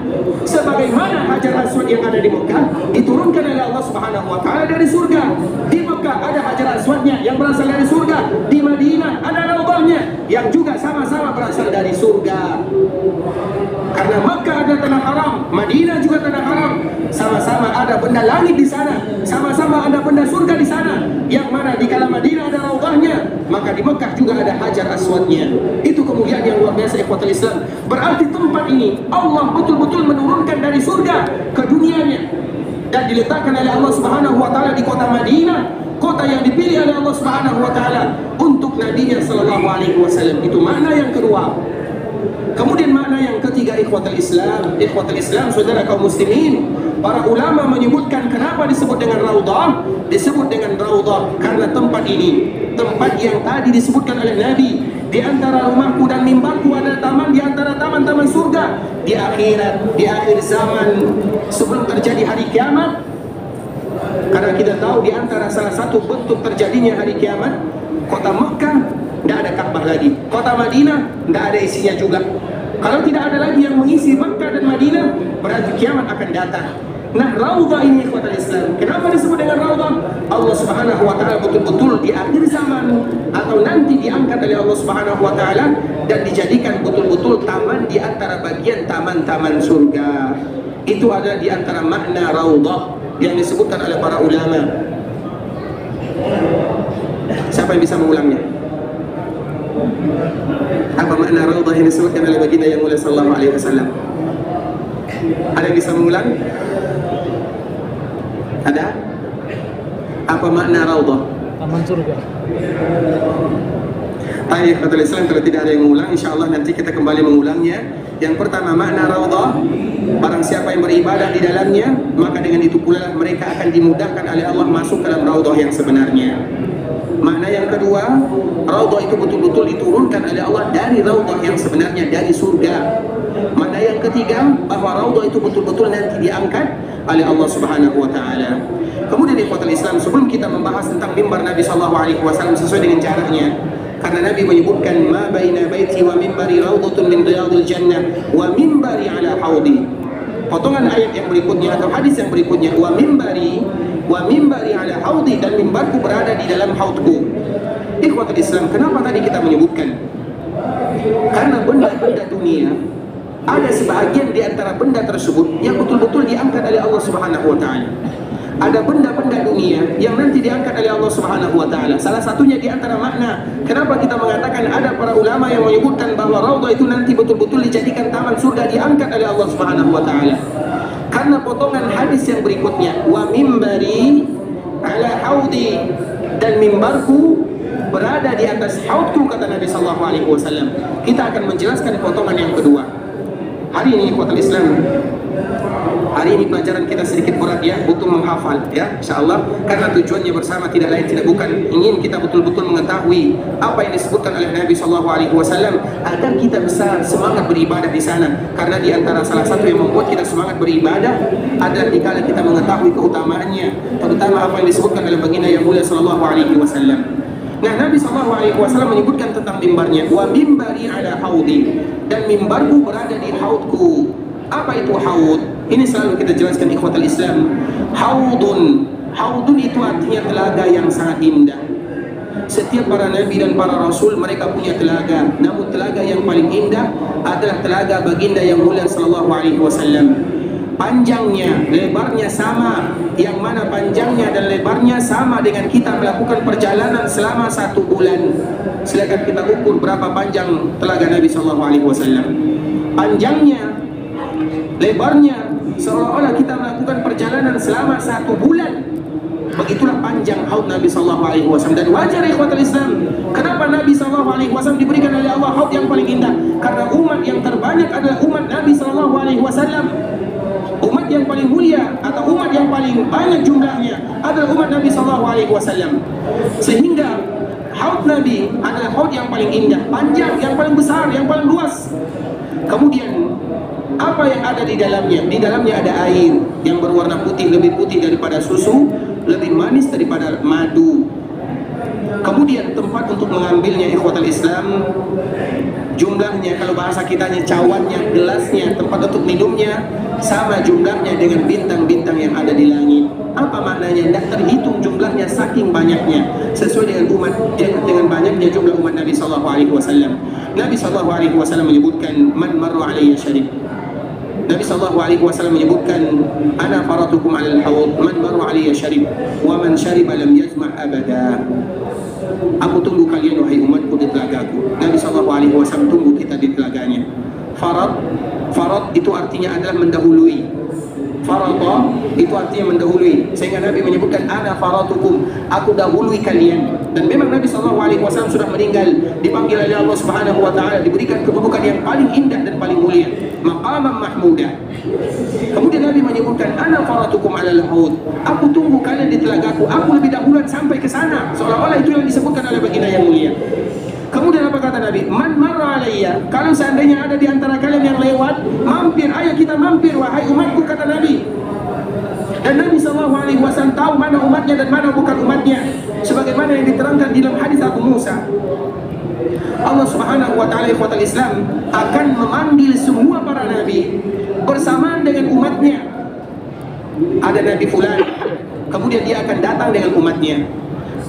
Sebagaimana Hajar Aswad yang ada di Mekah diturunkan oleh Allah Subhanahu wa taala dari surga. Di Mekah ada Hajar Aswadnya yang berasal dari surga. Di Madinah ada raudhahnya yang juga sama-sama berasal dari surga. Karena Mekah ada tanah haram, yang mana di kala Madinah ada raudahnya, maka di Mekah juga ada Hajar Aswadnya. Itu kemuliaan yang luar biasa ikhwatul Islam. Berarti tempat ini Allah betul-betul menurunkan dari surga ke dunianya dan diletakkan oleh Allah Subhanahu wa taala di kota Madinah, kota yang dipilih oleh Allah Subhanahu wa taala untuk nabinya sallallahu alaihi wasallam. Itu makna yang kedua. Kemudian makna yang ketiga ikhwatul Islam, saudara kaum muslimin, para ulama menyebutkan kenapa disebut dengan raudhah. Disebut dengan raudhah karena tempat ini, tempat yang tadi disebutkan oleh Nabi, di antara rumahku dan mimbarku ada taman di antara taman-taman surga. Di akhirat, di akhir zaman, sebelum terjadi hari kiamat, karena kita tahu di antara salah satu bentuk terjadinya hari kiamat, kota Mekah tidak ada Ka'bah lagi, kota Madinah tidak ada isinya juga. Kalau tidak ada lagi yang mengisi Mekah dan Madinah, berarti kiamat akan datang. Nah, raudhah ini ikhwatul Islam, kenapa disebut dengan raudhah? Allah Subhanahu wa taala betul-betul di akhir zaman atau nanti diangkat oleh Allah Subhanahu wa taala dan dijadikan betul-betul taman di antara bagian taman-taman surga. Itu adalah di antara makna raudhah yang disebutkan oleh para ulama. Siapa yang bisa mengulangnya? Apa makna raudhah yang disebutkan oleh baginda yang mulia sallallahu alaihi wasallam? Ada yang bisa mengulang? Ada? Apa makna raudhah? Taman surga. Baik, betul Islam, kalau tidak ada yang mengulang, insyaallah nanti kita kembali mengulangnya. Yang pertama, makna raudhah, barang siapa yang beribadah di dalamnya, maka dengan itu pula mereka akan dimudahkan oleh Allah masuk dalam raudhah yang sebenarnya. Makna yang kedua, raudhah itu betul-betul diturunkan oleh Allah dari raudhah yang sebenarnya, dari surga. Makna yang ketiga, bahwa raudhah itu betul-betul nanti diangkat oleh Allah Subhanahu wa taala. Kemudian ikhwatul Islam, sebelum kita membahas tentang mimbar Nabi sallallahu alaihi wasallam sesuai dengan caranya, karena Nabi menyebutkan ma baina baiti wa mimbari raudhatun min riyadil jannah wa mimbari ala haudi. Potongan ayat yang berikutnya atau hadis yang berikutnya, wa mimbari ala haudi, dan mimbarku berada di dalam haudku. Ikhwatul Islam, kenapa tadi kita menyebutkan? Karena benda-benda dunia, ada sebahagian di antara benda tersebut yang betul-betul diangkat oleh Allah Subhanahu wa taala. Ada benda-benda dunia yang nanti diangkat oleh Allah Subhanahu wa taala. Salah satunya di antara makna kenapa kita mengatakan ada para ulama yang menyebutkan bahwa raudhah itu nanti betul-betul dijadikan taman surga, diangkat oleh Allah Subhanahu wa taala. Karena potongan hadis yang berikutnya, wa mimbari ala haudi, dan mimbarku berada di atas haudku, kata Nabi sallallahu alaihi wasallam. Kita akan menjelaskan potongan yang kedua. Hari ini ikhwatul Islam, hari ini pelajaran kita sedikit berat ya, butuh menghafal ya, insyaallah, karena tujuannya bersama tidak lain tidak bukan ingin kita betul-betul mengetahui apa yang disebutkan oleh Nabi sallallahu alaihi wasallam agar kita bisa semangat beribadah di sana. Karena di antara salah satu yang membuat kita semangat beribadah adalah dikala kita mengetahui keutamaannya, terutama apa yang disebutkan oleh baginda yang mulia sallallahu alaihi wasallam. Nah, Nabi SAW menyebutkan tentang mimbarnya, wa mimbari ala haudi, dan mimbarku berada di haudku. Apa itu haud? Ini selalu kita jelaskan ikhwatul Islam. Haudun itu artinya telaga yang sangat indah. Setiap para nabi dan para rasul mereka punya telaga, namun telaga yang paling indah adalah telaga baginda yang mulia sallallahu alaihi wasallam. Panjangnya, lebarnya sama, yang mana panjangnya dan lebarnya sama dengan kita melakukan perjalanan selama 1 bulan. Silakan kita ukur berapa panjang telaga Nabi sallallahu alaihi wasallam. Panjangnya, lebarnya, seolah-olah kita melakukan perjalanan selama 1 bulan. Begitulah panjang haud Nabi sallallahu alaihi wasallam. Dan wajar ikhwatul Islam, kenapa Nabi sallallahu alaihi wasallam diberikan oleh Allah haud yang paling indah? Karena umat yang terbanyak adalah umat Nabi sallallahu alaihi wasallam. Umat yang paling mulia atau umat yang paling banyak jumlahnya adalah umat Nabi sallallahu alaihi wasallam. Sehingga haud Nabi adalah haud yang paling indah, panjang, yang paling besar, yang paling luas. Kemudian apa yang ada di dalamnya? Di dalamnya ada air yang berwarna putih, lebih putih daripada susu, lebih manis daripada madu. Kemudian tempat untuk mengambilnya ikhwatul Islam, jumlahnya kalau bahasa kitanya cawannya, gelasnya, tempat untuk minumnya sama jumlahnya dengan bintang-bintang yang ada di langit. Apa maknanya? Tidak terhitung jumlahnya saking banyaknya, sesuai dengan dengan banyaknya jumlah umat Nabi sallallahu alaihi wasallam. Nabi sallallahu alaihi wasallam menyebutkan man marra alayya syarib. Nabi SAW menyebutkan, ana faratukum alal hawd, man marra alaiya syarib, wa man syariba lam yajma' abada. Aku tunggu kalian wahai umatku di telagaku. Nabi SAW tunggu kita di telaganya. Farad itu artinya adalah mendahului. Farada itu artinya mendahului. Sehingga Nabi menyebutkan ana faratukum, aku dahului kalian. Dan memang Nabi SAW sudah meninggal, dipanggil oleh Allah Subhanahu wa taala, diberikan kedudukan yang paling indah dan paling mulia, maqamam mahmuda. Kemudian Nabi menyebutkan ana faratukum alal haud, aku tunggu kalian di telagaku, aku lebih dahuluan sampai ke sana. Seolah-olah itu yang disebutkan oleh baginda yang mulia. Kemudian apa kata Nabi? Man marra alayya, kalau seandainya ada di antara kalian yang lewat, mampir, ayo kita mampir wahai umatku, kata Nabi. Dan Nabi SAW tahu mana umatnya dan mana bukan umatnya, sebagaimana yang diterangkan di dalam hadis Abu Musa. Allah Subhanahu wa taala, ikhwatal Islam, akan memanggil semua para nabi bersamaan dengan umatnya. Ada nabi fulan, kemudian dia akan datang dengan umatnya.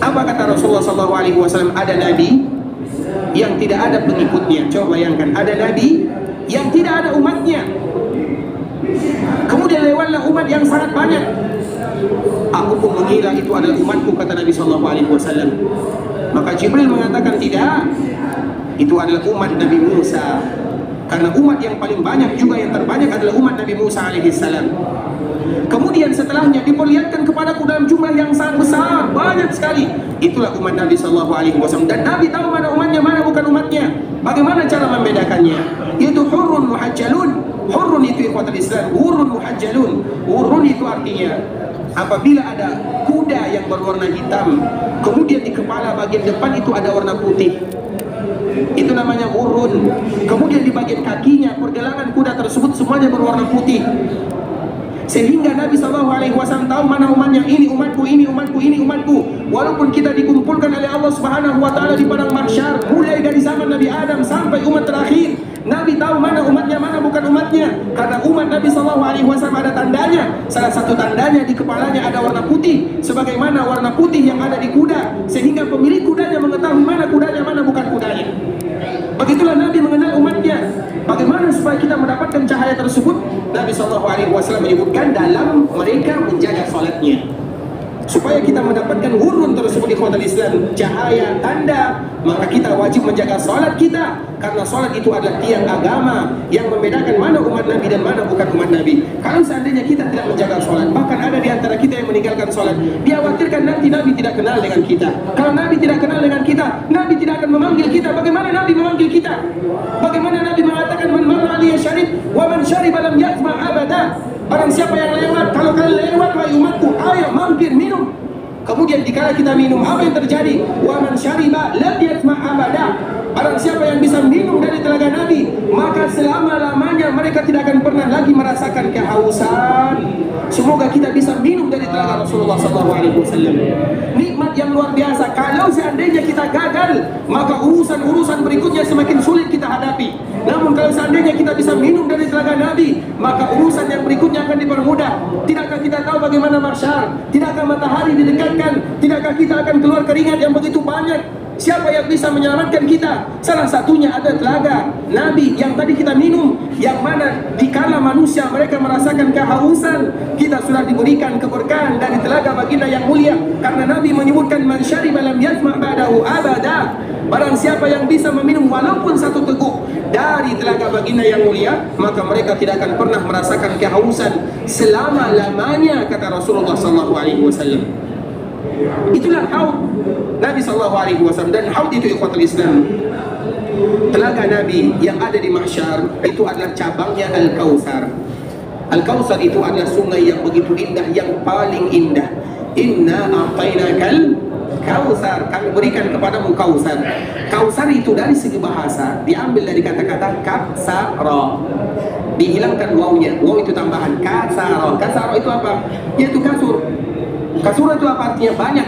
Apa kata Rasulullah SAW? Ada nabi yang tidak ada pengikutnya. Coba bayangkan, ada nabi yang tidak ada umatnya, kemudian lewatlah umat yang sangat banyak. Aku pun mengira itu adalah umatku, kata Nabi SAW. Maka Jibril mengatakan tidak, itu adalah umat Nabi Musa. Karena umat yang paling banyak juga yang terbanyak adalah umat Nabi Musa alaihissalam. Kemudian setelahnya diperlihatkan kepadaku dalam jumlah yang sangat besar, banyak sekali. Itulah umat Nabi SAW. Dan Nabi tahu mana umatnya, mana bukan umatnya. Bagaimana cara membedakannya? Yaitu hurrun muhajjalun. Hurrun itu ikhwatul Islam, hurrun muhajjalun. Hurrun itu artinya apabila ada kuda yang berwarna hitam, kemudian di kepala bagian depan itu ada warna putih, itu namanya hurrun. Kemudian di bagian kakinya, pergelangan kuda tersebut semuanya berwarna putih. Sehingga Nabi SAW tahu mana umatnya, ini umatku, ini umatku, ini umatku. Walaupun kita dikumpulkan oleh Allah Subhanahu wa taala di padang mahsyar, mulai dari zaman Nabi Adam sampai umat terakhir, Nabi tahu mana umatnya, mana bukan umatnya. Karena umat Nabi SAW ada tandanya. Salah satu tandanya di kepalanya ada warna putih, sebagaimana warna putih yang ada di kuda, sehingga pemilik kudanya mengetahui mana kudanya, mana bukan kudanya. Begitulah Nabi mengenal umatnya. Bagaimana supaya kita mendapatkan cahaya tersebut? Nabi SAW menyebutkan dalam mereka menjaga salatnya. Supaya kita mendapatkan hurun tersebut di ikhwatul Islam, cahaya, tanda, maka kita wajib menjaga salat kita. Karena salat itu adalah tiang agama yang membedakan mana umat Nabi dan mana bukan umat Nabi. Kalau seandainya kita tidak menjaga salat, bahkan ada di antara kita yang meninggalkan salat, dikhawatirkan nanti Nabi tidak kenal dengan kita. Kalau Nabi tidak kenal dengan kita, Nabi tidak akan memanggil kita. Bagaimana Nabi memanggil kita? Bagaimana Nabi mengatakan man marra alaiya syarib wa man syariba lam yajma' abada. Barang siapa yang lewat, kalau kalian lewat wahai umatku, ayo mampir minum. Kemudian dikala kita minum, apa yang terjadi? Wa man syariba lam yajma' abada. Barang siapa yang bisa minum dari telaga Nabi, maka selama-lamanya mereka tidak akan pernah lagi merasakan kehausan. Semoga kita bisa minum dari telaga Rasulullah SAW. Nikmat yang luar biasa. Kalau seandainya kita gagal, maka urusan-urusan berikutnya semakin sulit kita hadapi. Namun kalau seandainya kita bisa minum dari telaga Nabi, maka urusan yang berikutnya akan dipermudah. Tidakkah kita tahu bagaimana mahsyar? Tidakkah matahari didekatkan? Tidakkah kita akan keluar keringat yang begitu banyak? Siapa yang bisa menyelamatkan kita? Salah satunya ada telaga Nabi yang tadi kita minum, yang mana dikala manusia mereka merasakan kehausan, kita sudah diberikan keberkahan dari telaga baginda yang mulia. Karena Nabi menyebutkan man syariba lam yajma' ba'dahu abada. Barang siapa yang bisa meminum walaupun satu teguk dari telaga baginda yang mulia, maka mereka tidak akan pernah merasakan kehausan selama-lamanya, kata Rasulullah SAW. Itulah haud Nabi SAW. Dan haud itu ikhwatul Islam, telaga Nabi yang ada di mahsyar, itu adalah cabangnya Al-Kautsar. Al-Kautsar itu adalah sungai yang begitu indah, yang paling indah. Inna a'tainakal Kautsar, kami berikan kepadamu Kautsar. Kautsar itu dari segi bahasa diambil dari kata-kata katsara, dihilangkan wawnya, waw itu tambahan. Katsara, katsara itu apa? Yaitu kasur. Kasur itu apa artinya? Banyak.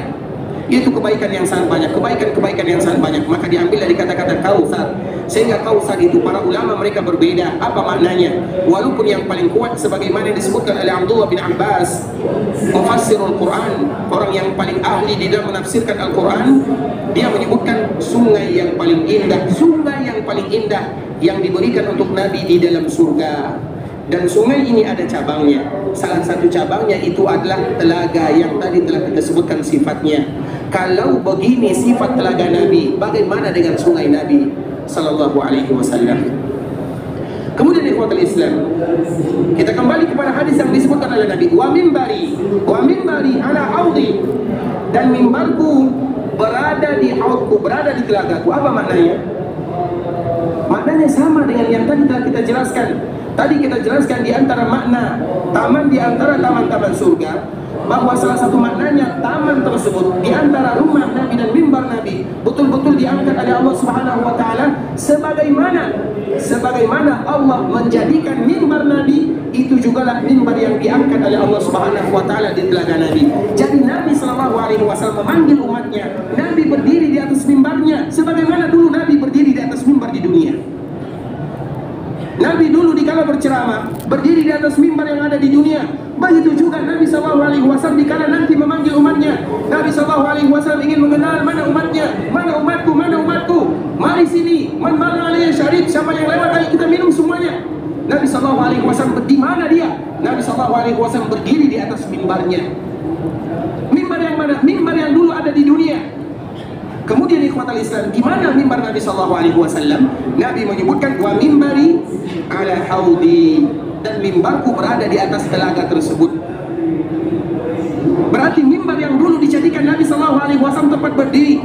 Itu kebaikan yang sangat banyak, kebaikan-kebaikan yang sangat banyak. Maka diambil dari kata-kata Kautsar. Sehingga Kautsar itu para ulama mereka berbeda apa maknanya. Walaupun yang paling kuat sebagaimana disebutkan oleh Abdullah bin Abbas, mufassirul Quran, orang yang paling ahli di dalam menafsirkan Al-Quran, dia menyebutkan sungai yang paling indah, sungai yang paling indah yang diberikan untuk Nabi di dalam surga. Dan sungai ini ada cabangnya. Salah satu cabangnya itu adalah telaga yang tadi telah kita sebutkan sifatnya. Kalau begini sifat telaga Nabi, bagaimana dengan sungai Nabi sallallahu alaihi wasallam? Kemudian ikhwatul Islam, kita kembali kepada hadis yang disebutkan oleh Nabi, wa mimbari ala haudi, dan mimbarku berada di haudku, berada di telagaku. Apa maknanya? Maknanya sama dengan yang tadi telah kita jelaskan. Tadi kita jelaskan di antara makna taman di antara taman-taman surga, bahwa salah satu maknanya taman tersebut di antara rumah Nabi dan mimbar Nabi betul-betul diangkat oleh Allah Subhanahu wa taala, sebagaimana Allah menjadikan mimbar Nabi itu jugalah mimbar yang diangkat oleh Allah Subhanahu wa taala di telaga Nabi. Jadi Nabi sallallahu alaihi wasallam memanggil umatnya, Nabi berdiri di atas mimbarnya sebagaimana dulu Nabi berdiri di atas mimbar di dunia. Nabi dulu dikala berceramah berdiri di atas mimbar yang ada di dunia. Begitu juga Nabi SAW dikala nanti memanggil umatnya. Nabi SAW ingin mengenal mana umatnya, mana umatku. Mari sini, man mara alaihi syarib, siapa yang lewat ayo kita minum semuanya. Nabi SAW di mana dia? Nabi SAW berdiri di atas mimbarnya. Mimbar yang mana? Mimbar yang dulu ada di dunia. Kemudian ikhwatal Islam, di mana mimbar Nabi sallallahu alaihi wasallam? Nabi menyebutkan wa mimbari ala haudi, dan mimbarku berada di atas telaga tersebut. Berarti mimbar yang dulu dijadikan Nabi sallallahu alaihi wasallam tempat berdiri,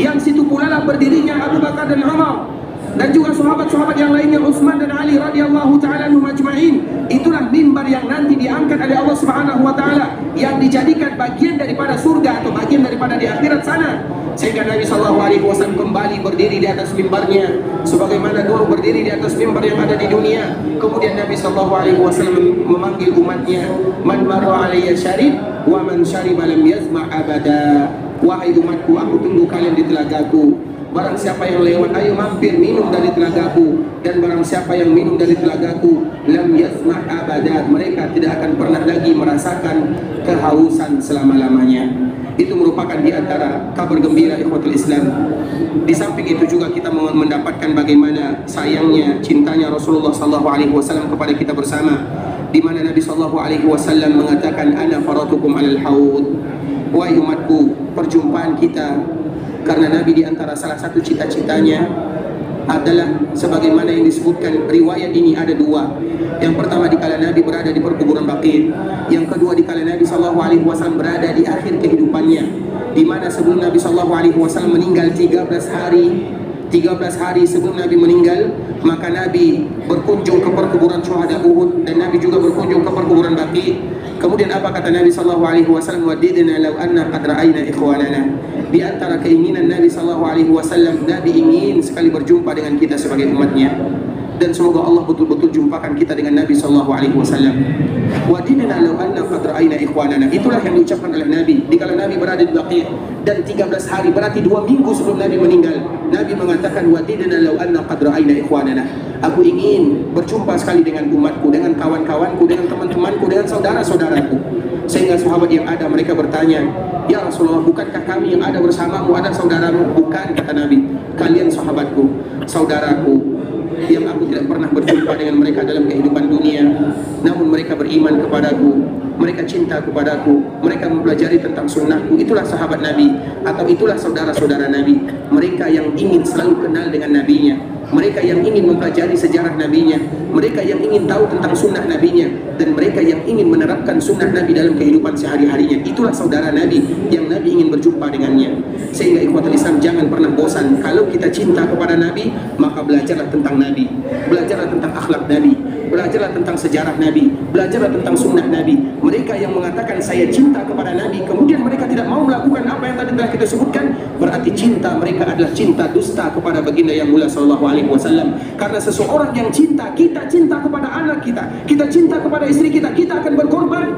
yang situ pula lah berdirinya Abu Bakar dan Umar, dan juga sahabat-sahabat yang lainnya Utsman dan Ali radhiyallahu taala anhum ajma'in. Itulah mimbar yang nanti diangkat oleh Allah Subhanahu wa taala, yang dijadikan bagian daripada surga atau bagian daripada di akhirat sana. Sehingga Nabi sallallahu alaihi wasallam kembali berdiri di atas mimbarnya sebagaimana dulu berdiri di atas mimbar yang ada di dunia. Kemudian Nabi sallallahu alaihi wasallam memanggil umatnya, man marra alayya syarib wa man syariba lam yazma abada. Wahai umatku, aku tunggu kalian di telagaku. Barang siapa yang lewat, ayo mampir minum dari telagaku. Dan barang siapa yang minum dari telagaku, lam yazma abada, mereka tidak akan pernah lagi merasakan kehausan selama-lamanya. Itu merupakan di antara kabar gembira ikhwatul Islam. Di samping itu juga kita mendapatkan bagaimana sayangnya, cintanya Rasulullah SAW kepada kita bersama, di mana Nabi SAW mengatakan, ana faratukum alal haud. Wahai umatku, perjumpaan kita, karena Nabi di antara salah satu cita-citanya adalah sebagaimana yang disebutkan riwayat ini ada dua. Yang pertama dikala Nabi berada di perkuburan Baqi', yang kedua dikala Nabi SAW berada di akhir kehidupannya, di mana sebelum Nabi SAW meninggal 13 hari sebelum Nabi meninggal, maka Nabi berkunjung ke perkuburan syuhada Uhud, dan Nabi juga berkunjung ke perkuburan Baqi'. Kemudian apa kata Nabi SAW? Wadidna law anna qad ra'ayna ikhwanana. Di antara keinginan Nabi SAW, Nabi ingin sekali berjumpa dengan kita sebagai umatnya. Dan semoga Allah betul-betul jumpakan kita dengan Nabi SAW. Wadidna law anna qad ra'ayna ikhwanana. Itulah yang diucapkan oleh Nabi dikala Nabi berada di Baqi', dan 13 hari berarti 2 minggu sebelum Nabi meninggal, Nabi mengatakan wadidna law anna qad ra'ayna ikhwanana. Aku ingin berjumpa sekali dengan umatku, dengan kawan-kawanku, dengan teman-temanku, dengan saudara-saudaraku. Sehingga sahabat yang ada mereka bertanya, ya Rasulullah, bukankah kami yang ada bersamamu ada saudaramu? Bukan, kata Nabi, kalian sahabatku, saudaraku, yang aku tidak pernah berjumpa dengan mereka dalam kehidupan dunia, namun mereka beriman kepadaku, mereka cinta kepadaku, mereka mempelajari tentang sunnahku. Itulah sahabat Nabi, atau itulah saudara-saudara Nabi. Mereka yang ingin selalu kenal dengan Nabinya, mereka yang ingin mempelajari sejarah Nabinya, mereka yang ingin tahu tentang sunnah Nabinya, dan mereka yang ingin menerapkan sunnah Nabi dalam kehidupan sehari-harinya. Itulah saudara Nabi yang Nabi ingin berjumpa dengannya. Sehingga ikhwatul Islam, jangan pernah bosan. Kalau kita cinta kepada Nabi, maka belajarlah tentang Nabi, belajarlah tentang akhlak Nabi, belajarlah tentang sejarah Nabi, belajarlah tentang sunnah Nabi. Mereka yang mengatakan saya cinta kepada Nabi, kemudian mereka tidak mau melakukan apa yang tadi telah kita sebutkan, berarti cinta mereka adalah cinta dusta kepada baginda yang mulia sallallahu alaihi wasallam. Karena seseorang yang cinta, kita cinta kepada anak kita, kita cinta kepada istri kita, kita akan berkorban.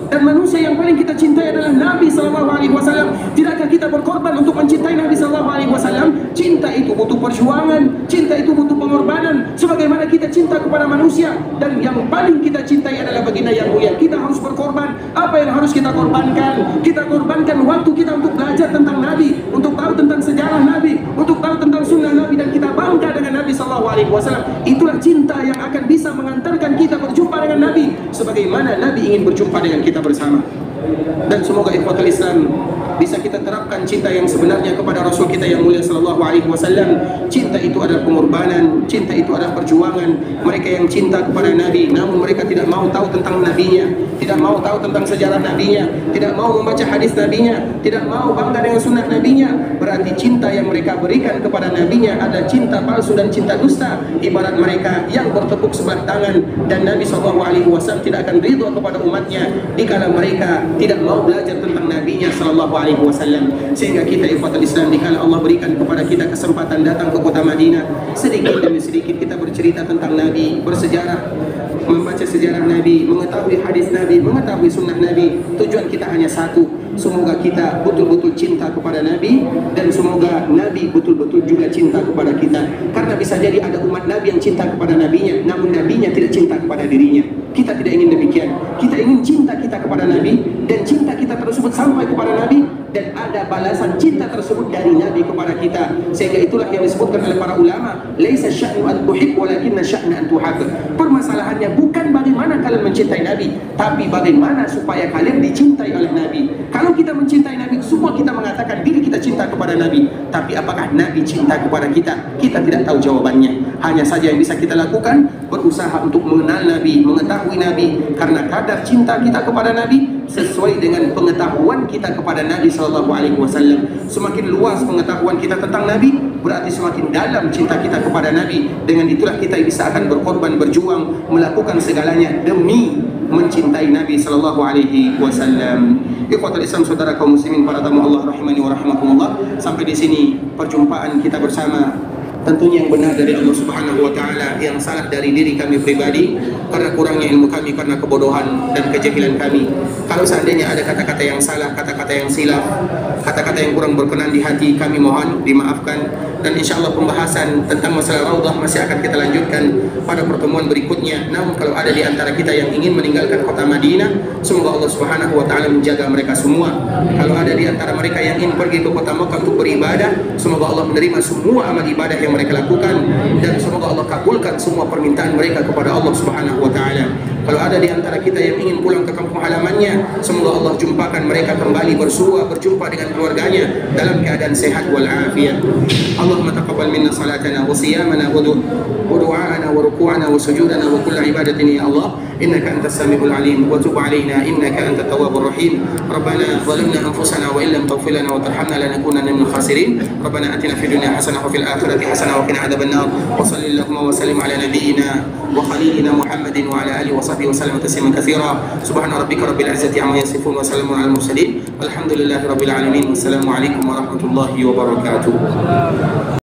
Dan manusia yang paling kita cintai adalah Nabi sallallahu alaihi wasallam. Tidakkah kita berkorban untuk mencintai Nabi sallallahu alaihi wasallam? Cinta itu butuh perjuangan, cinta itu butuh pengorbanan, sebagaimana kita cinta kepada manusia. Dan yang paling kita cintai adalah baginda yang mulia. Kita harus berkorban. Apa yang harus kita korbankan? Kita korbankan waktu kita untuk belajar tentang Nabi, untuk tahu tentang sejarah Nabi, untuk tahu tentang sunnah Nabi, dan kita bangga dengan Nabi sallallahu alaihi wasallam. Itulah cinta yang akan bisa mengantarkan kita berjumpa dengan Nabi sebagaimana Nabi ingin berjumpa dengan kita bersama. Dan semoga ikhwatul Islam bisa kita terapkan cinta yang sebenarnya kepada Rasul kita yang mulia sallallahu alaihi wasallam. Cinta itu adalah pengorbanan, cinta itu adalah perjuangan. Mereka yang cinta kepada Nabi namun mereka tidak mau tahu tentang nabinya, tidak mau tahu tentang sejarah nabinya, tidak mau membaca hadis nabinya, tidak mau bangga dengan sunnah nabinya, berarti cinta yang mereka berikan kepada nabinya adalah cinta palsu dan cinta dusta. Ibarat mereka yang bertepuk sebelah tangan dan Nabi sallallahu alaihi wasallam tidak akan ridha kepada umatnya dikala mereka tidak mau belajar tentang nabinya sallallahu alaihi wasallam. Sehingga kita ikhwatul Islam, dikala Allah berikan kepada kita kesempatan datang ke kota Madinah, sedikit demi sedikit kita bercerita tentang Nabi, bersejarah, membaca sejarah Nabi, mengetahui hadis Nabi, mengetahui sunnah Nabi. Tujuan kita hanya satu, semoga kita betul-betul cinta kepada Nabi dan semoga Nabi betul-betul juga cinta kepada kita. Karena bisa jadi ada umat Nabi yang cinta kepada nabinya namun nabinya tidak cinta kepada dirinya. Kita tidak ingin demikian. Kita ingin cinta kita kepada Nabi dan cinta kita tersebut sampai kepada Nabi dan ada balasan cinta tersebut dari Nabi kepada kita. Sehingga itulah yang disebutkan oleh para ulama, laisa sya'nu an tuhib walakinna sya'na an tuhab. Permasalahannya bukan bagaimana kalian mencintai Nabi, tapi bagaimana supaya kalian dicintai oleh Nabi. Kalau kita mencintai Nabi, semua kita mengatakan diri kita cinta kepada Nabi, tapi apakah Nabi cinta kepada kita? Kita tidak tahu jawabannya. Hanya saja yang bisa kita lakukan, berusaha untuk mengenal Nabi, mengetahui Nabi, karena kadar cinta kita kepada Nabi sesuai dengan pengetahuan kita kepada Nabi sallallahu alaihi wasallam. Semakin luas pengetahuan kita tentang Nabi, berarti semakin dalam cinta kita kepada Nabi. Dengan itulah kita bisa akan berkorban, berjuang, melakukan segalanya demi mencintai Nabi sallallahu alaihi wasallam. Ikhwatul Islam, saudara kaum muslimin, para tamu Allah rahimani wa rahimakumullah. Sampai di sini perjumpaan kita bersama. Tentunya yang benar dari Allah Subhanahu wa taala, yang salah dari diri kami pribadi karena kurangnya ilmu kami, karena kebodohan dan kejahilan kami. Kalau seandainya ada kata-kata yang salah, kata-kata yang silap, kata-kata yang kurang berkenan di hati, kami mohon dimaafkan. Dan insyaallah pembahasan tentang masalah raudhah masih akan kita lanjutkan pada pertemuan berikutnya. Namun kalau ada di antara kita yang ingin meninggalkan kota Madinah, semoga Allah Subhanahu wa taala menjaga mereka semua. Kalau ada di antara mereka yang ingin pergi ke kota Makkah untuk beribadah, semoga Allah menerima semua amal ibadah yang mereka lakukan dan semoga Allah kabulkan semua permintaan mereka kepada Allah Subhanahu wa taala. Kalau ada di antara kita yang ingin pulang ke kampung halamannya, semoga Allah jumpakan mereka kembali bersua, berjumpa dengan keluarganya dalam keadaan sehat wal afiat. Allahumma taqabbal minna salatana wa siyamana wa du'aana wa ruku'ana wa sujudana wa kull ibadatin ya Allah, innaka antas samiul alim wa tub alaina innaka antat tawwabur rahim. Rabbana zalamna anfusana wa illam taghfir lana wa tarhamna lanakunanna minal khasirin. Rabbana atina fid dunya hasanah wa fil akhirati hasanah wa qina adzabannar. Wa sallallahu wa sallim ala nabiyyina wa khalilina Muhammadin wa ala alihi wa sahbihi wa sallam tasliman katsira. Subhana rabbika rabbil izzati amma yasifun wa salamun alal mursalin. Walhamdulillahi rabbil alamin. Wassalamu alaikum warahmatullahi wabarakatuh.